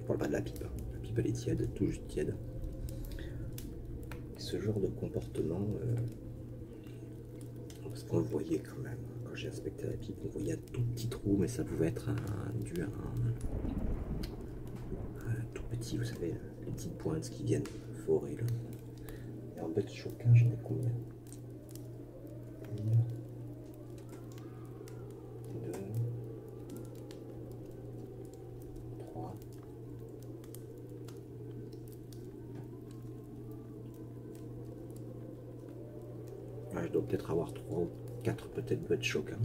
Je parle pas de la pipe, la pipe elle est tiède, tout juste tiède. Et ce genre de comportement, parce qu'on le voyait quand même, quand j'ai inspecté la pipe, on voyait un tout petit trou, mais ça pouvait être dû à un tout petit, vous savez, les petites pointes qui viennent forer là. Et en bête Choquin, j'en ai combien? 1, 2, 3. Ouais, je dois peut-être avoir 3 ou 4 peut-être bêtes Choquin.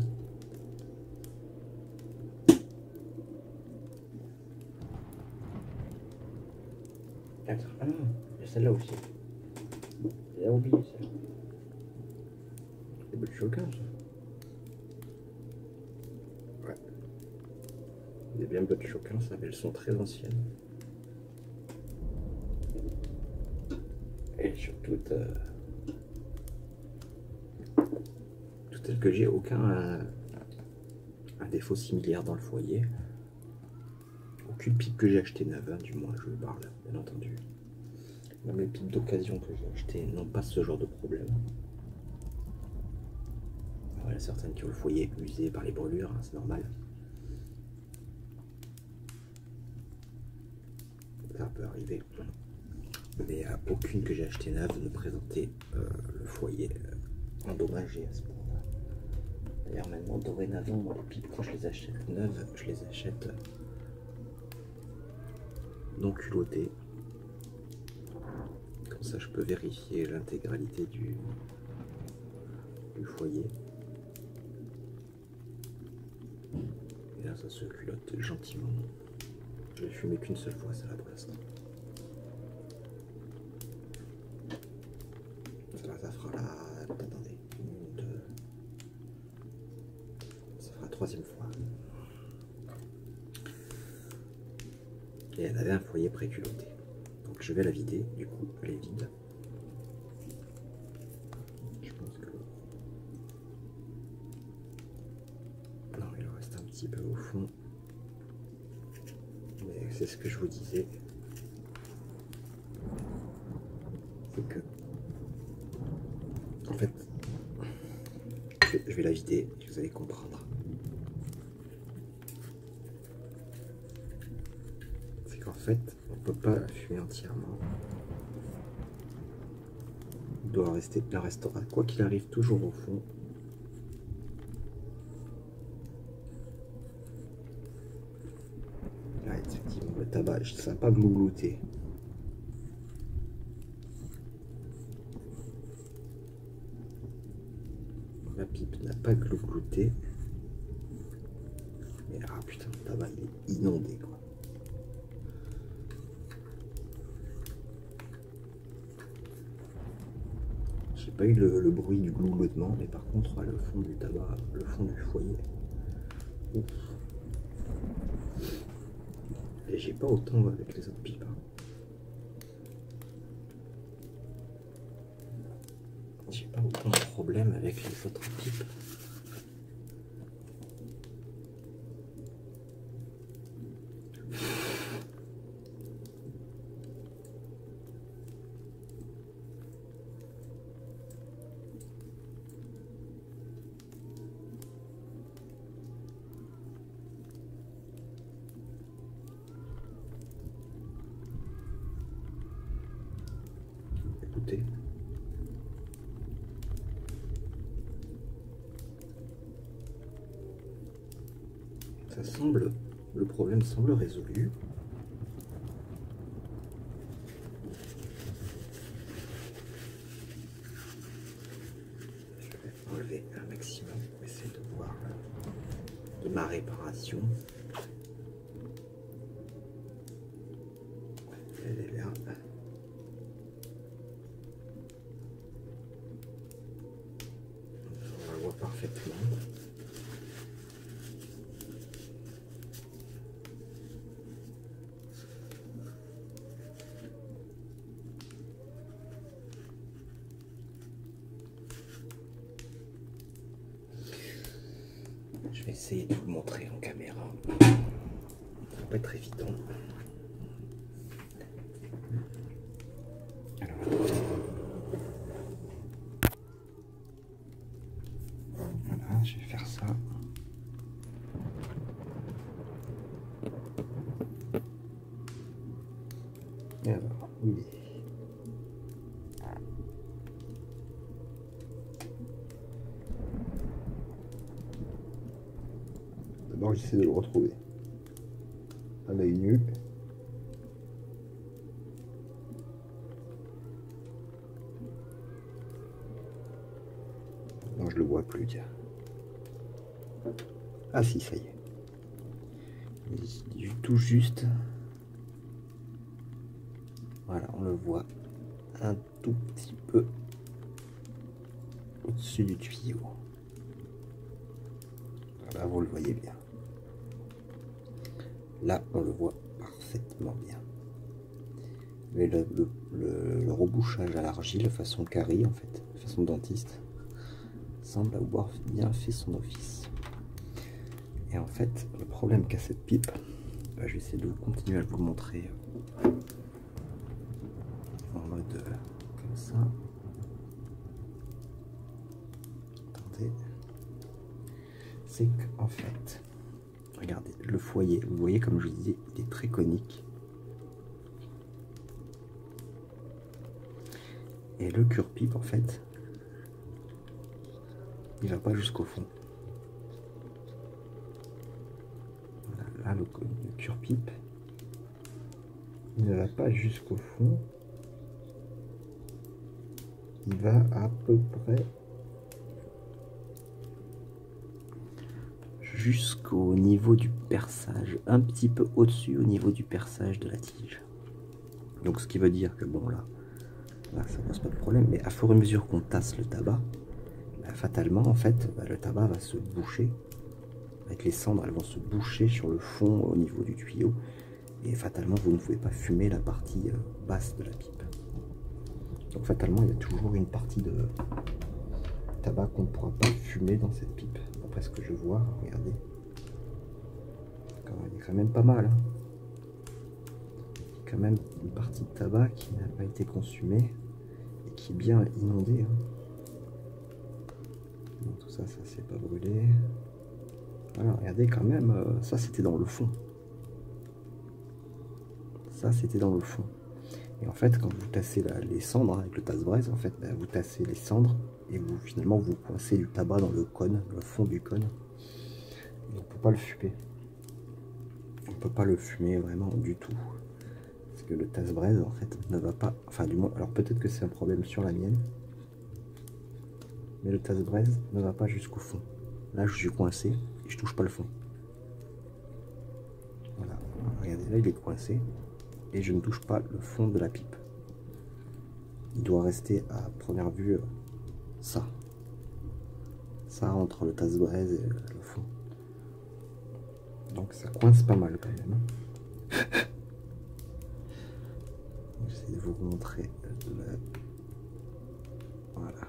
Ah, il y a celle-là aussi. J'ai oublié celle-là. C'est bêtes Choquin ça. Ouais. Il y a bien bêtes Choquin, ça, mais elles sont très anciennes. Et surtout, toutes celles que j'ai, aucun un défaut similaire dans le foyer. Aucune pipe que j'ai acheté neuve, hein, du moins je parle, bien entendu. Même les pipes d'occasion que j'ai achetées n'ont pas ce genre de problème. Alors, il y a certaines qui ont le foyer usé par les brûlures, hein, c'est normal. Ça peut arriver. Mais aucune que j'ai achetée neuve ne présentait le foyer endommagé à ce point-là. D'ailleurs maintenant, dorénavant, moi, les pipes, quand je les achète neuves, je les achète non culottées. Comme ça, je peux vérifier l'intégralité du foyer. Et là, ça se culotte gentiment. Je l'ai fumé qu'une seule fois, c'est la pour l'instant. troisième fois. Et elle avait un foyer préculotté. Donc je vais la vider, du coup elle est vide. Je pense que... Non, il en reste un petit peu au fond. Mais c'est ce que je vous disais. C'est que... En fait, je vais la vider et vous allez comprendre. C'est qu'en fait, on ne peut pas la fumer entièrement. Il doit rester, il en restera, quoi qu'il arrive, toujours au fond. Là, effectivement, le tabac, ça n'a pas glouglouté. La pipe n'a pas glouglouté. Mais ah putain, le tabac il est inondé quoi. J'ai pas eu le bruit du glougloutement, mais par contre le fond du tabac, le fond du foyer. Ouf. Et j'ai pas autant avec les autres pipes. Hein. J'ai pas autant de problèmes avec les autres pipes. Écoutez. Ça semble, le problème semble résolu. Je vais enlever un maximum pour essayer de voir de ma réparation. Elle est là. On la voit parfaitement. Je vais essayer de vous le montrer en caméra. Ça va pas être évident. Alors, voilà, je vais faire ça. Et alors, oui. D'abord, j'essaie de le retrouver. À l'œil nu. Non, je le vois plus, tiens. Ah si, ça y est. Tout juste. Voilà, on le voit un tout petit peu au-dessus du tuyau. Là, vous le voyez bien. Là, on le voit parfaitement bien. Mais le rebouchage à l'argile façon carré, en fait, façon dentiste, semble avoir bien fait son office. Et en fait, le problème qu'a cette pipe, je vais essayer de continuer à vous le montrer en mode comme ça. Attendez. C'est qu'en fait, regardez, le foyer, vous voyez comme je vous disais, il est très conique. Et le cure-pipe, en fait, il va pas jusqu'au fond. Voilà, là, le cure-pipe, il ne va pas jusqu'au fond. Il va à peu près jusqu'au niveau du perçage, un petit peu au-dessus au niveau du perçage de la tige. Donc ce qui veut dire que bon là ça pose pas de problème, mais à fur et à mesure qu'on tasse le tabac, fatalement en fait le tabac va se boucher avec les cendres, elles vont se boucher sur le fond au niveau du tuyau. Et fatalement, vous ne pouvez pas fumer la partie basse de la pipe. Donc fatalement, il y a toujours une partie de tabac qu'on ne pourra pas fumer dans cette pipe. D'après ce que je vois, regardez. Il est quand même pas mal. Hein. Il y a quand même une partie de tabac qui n'a pas été consumée et qui est bien inondée. Hein. Donc, tout ça, ça s'est pas brûlé. Voilà, regardez quand même, ça c'était dans le fond. Ça c'était dans le fond. Et en fait, quand vous tassez les cendres avec le tasse-braise, en fait, vous tassez les cendres et finalement vous coincez du tabac dans le cône, le fond du cône. Et on peut pas le fumer. On peut pas le fumer vraiment du tout. Parce que le tasse-braise, en fait, ne va pas... Enfin, du moins, alors peut-être que c'est un problème sur la mienne. Mais le tasse-braise ne va pas jusqu'au fond. Là, je suis coincé et je touche pas le fond. Voilà, regardez, là, il est coincé. Et je ne touche pas le fond de la pipe. Il doit rester à première vue ça. Ça entre le tasse-braise et le fond. Donc ça coince pas mal quand même. J'essaie de vous montrer voilà,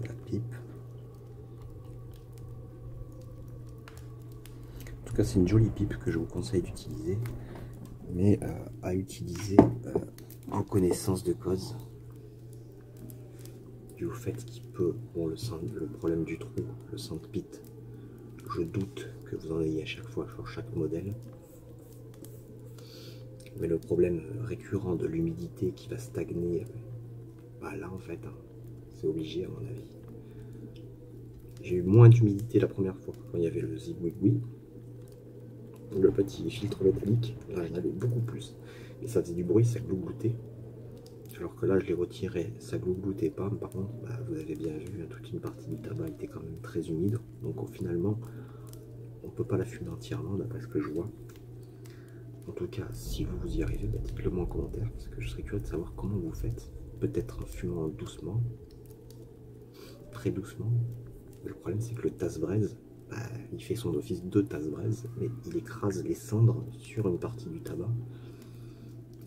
la pipe. En tout cas, c'est une jolie pipe que je vous conseille d'utiliser, mais à utiliser en connaissance de cause, du fait qu'il peut, bon, le problème du trou, le sandpit, je doute que vous en ayez à chaque fois sur chaque modèle, mais le problème récurrent de l'humidité qui va stagner, bah là en fait, hein, c'est obligé à mon avis. J'ai eu moins d'humidité la première fois quand il y avait le zigouigoui, le petit filtre métallique, là j'en avais beaucoup plus, et ça faisait du bruit, ça glougloutait. Alors que là je l'ai retiré, ça glougloutait pas, mais par contre bah, vous avez bien vu, toute une partie du tabac était quand même très humide, donc finalement on peut pas la fumer entièrement d'après ce que je vois. En tout cas, si vous y arrivez, bah, dites-le moi en commentaire, parce que je serais curieux de savoir comment vous faites, peut-être en fumant doucement, très doucement. Le problème c'est que le tasse-braise, bah, il fait son office de tasse-braise, mais il écrase les cendres sur une partie du tabac,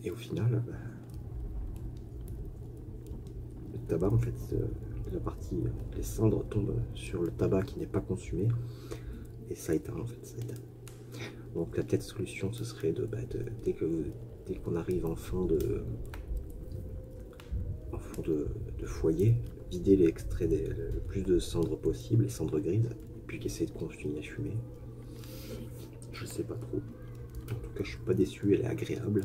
et au final, bah, le tabac, en fait, les cendres tombent sur le tabac qui n'est pas consumé, et ça éteint, en fait, ça éteint. Donc la peut-être solution, ce serait dès qu'on arrive en fond de foyer, vider l'extrait le plus de cendres possible, les cendres grises, puis essayer de continuer à fumer. Je sais pas trop. En tout cas, je suis pas déçu, elle est agréable.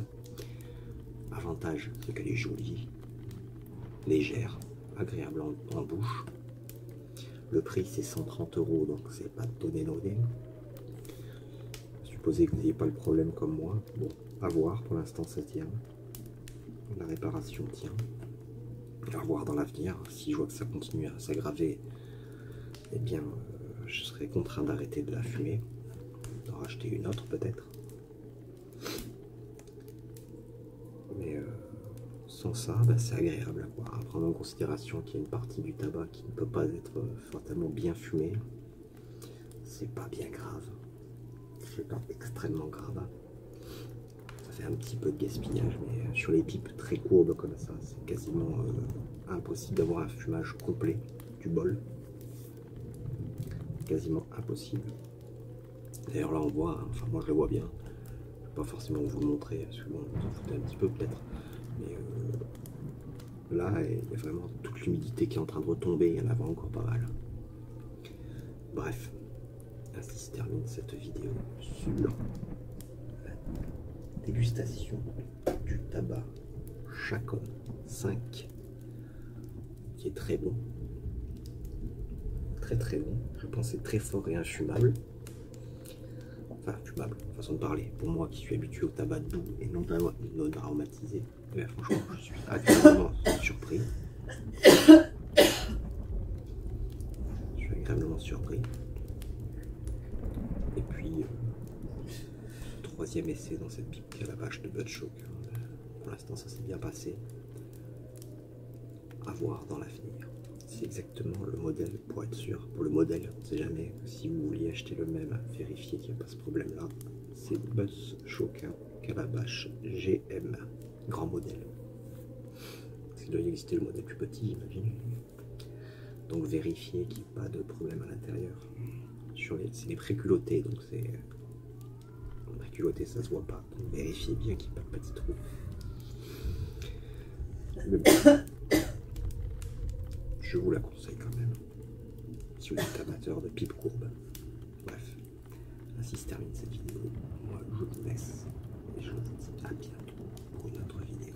Avantage, c'est qu'elle est jolie, légère, agréable en bouche. Le prix c'est 130 €, donc c'est pas donné. Supposez que vous n'ayez pas le problème comme moi. Bon, à voir, pour l'instant ça tient. La réparation tient. À voir dans l'avenir. Si je vois que ça continue à s'aggraver, eh bien je serai contraint d'arrêter de la fumer, d'en racheter une autre peut-être. Mais sans ça, bah, c'est agréable à prendre en considération qu'il y a une partie du tabac qui ne peut pas être fatalement bien fumée. C'est pas bien grave. C'est pas extrêmement grave. Ça fait un petit peu de gaspillage, mais sur les pipes très courbes comme ça, c'est quasiment impossible d'avoir un fumage complet du bol. Quasiment impossible. D'ailleurs là on voit, hein, enfin moi je le vois bien. Je vais pas forcément vous le montrer, parce que bon, vous en foutez un petit peu peut-être. Mais là, il y a vraiment toute l'humidité qui est en train de retomber, il y en avait encore pas mal. Bref, ainsi se termine cette vidéo sur la dégustation du tabac Chacon 5, qui est très bon. Très très bon. Je pensais très fort et infumable. Enfin, fumable, façon de parler. Pour moi qui suis habitué au tabac doux et non aromatisé, eh bien, franchement, je suis agréablement surpris. Je suis agréablement surpris. Et puis, troisième essai dans cette pipe qui est la vache de Budshock. Pour l'instant, ça s'est bien passé. À voir dans l'avenir. c'est exactement le modèle pour être sûr. Pour le modèle, on ne sait jamais. Si vous vouliez acheter le même, vérifiez qu'il n'y a pas ce problème-là. C'est Buzz Shoka Calabash GM, grand modèle. Il doit exister le modèle plus petit, j'imagine. Donc vérifiez qu'il n'y a pas de problème à l'intérieur. C'est des préculottés, donc c'est... Préculotté, ça se voit pas. Donc vérifiez bien qu'il n'y a pas de petits trous. Je vous la conseille quand même, si vous êtes amateur de pipe courbe. Bref, ainsi se termine cette vidéo. Moi, je vous laisse et je vous dis à bientôt pour une autre vidéo.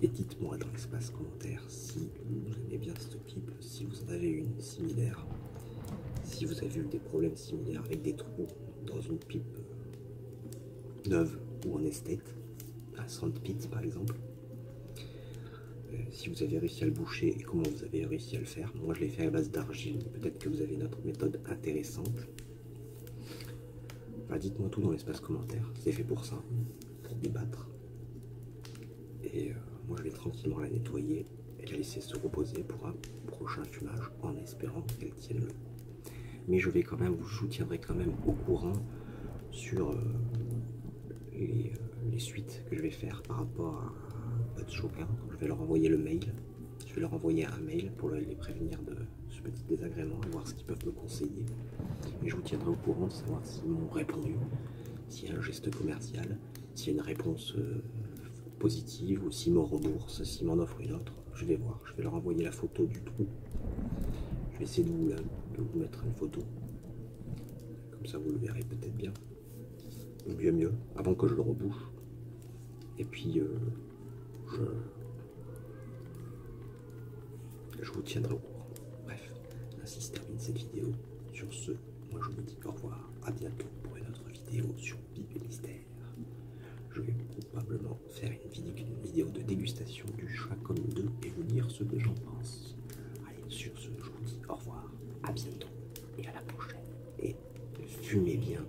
Et dites-moi dans l'espace commentaire si vous aimez bien cette pipe, si vous en avez une similaire, si vous avez eu des problèmes similaires avec des trous dans une pipe neuve ou en esthète, un sandpit par exemple. Si vous avez réussi à le boucher et comment vous avez réussi à le faire. Moi je l'ai fait à base d'argile, peut-être que vous avez une autre méthode intéressante. Enfin, dites-moi tout dans l'espace commentaire, c'est fait pour ça, pour débattre. Et moi je vais tranquillement la nettoyer et la laisser se reposer pour un prochain fumage en espérant qu'elle tienne le. Mais je vais quand même, je vous tiendrai quand même au courant sur les suites que je vais faire par rapport à Buzz Shoka. Je vais leur envoyer le mail. Je vais leur envoyer un mail pour les prévenir de ce petit désagrément et voir ce qu'ils peuvent me conseiller. Et je vous tiendrai au courant de savoir s'ils m'ont répondu, s'il y a un geste commercial, s'il y a une réponse positive ou s'ils m'en remboursent, s'ils m'en offrent une autre. Je vais voir. Je vais leur envoyer la photo du trou. Je vais essayer de vous mettre une photo. Comme ça vous le verrez peut-être bien. Mieux, avant que je le rebouche. Et puis je vous tiendrai au courant. Bref, ainsi se termine cette vidéo. Sur ce, moi je vous dis au revoir, à bientôt pour une autre vidéo sur Pipe et Mystère. Je vais probablement faire une vidéo de dégustation du Chacom 2 et vous dire ce que j'en pense. Allez, sur ce, je vous dis au revoir, à bientôt et à la prochaine. Et fumez bien.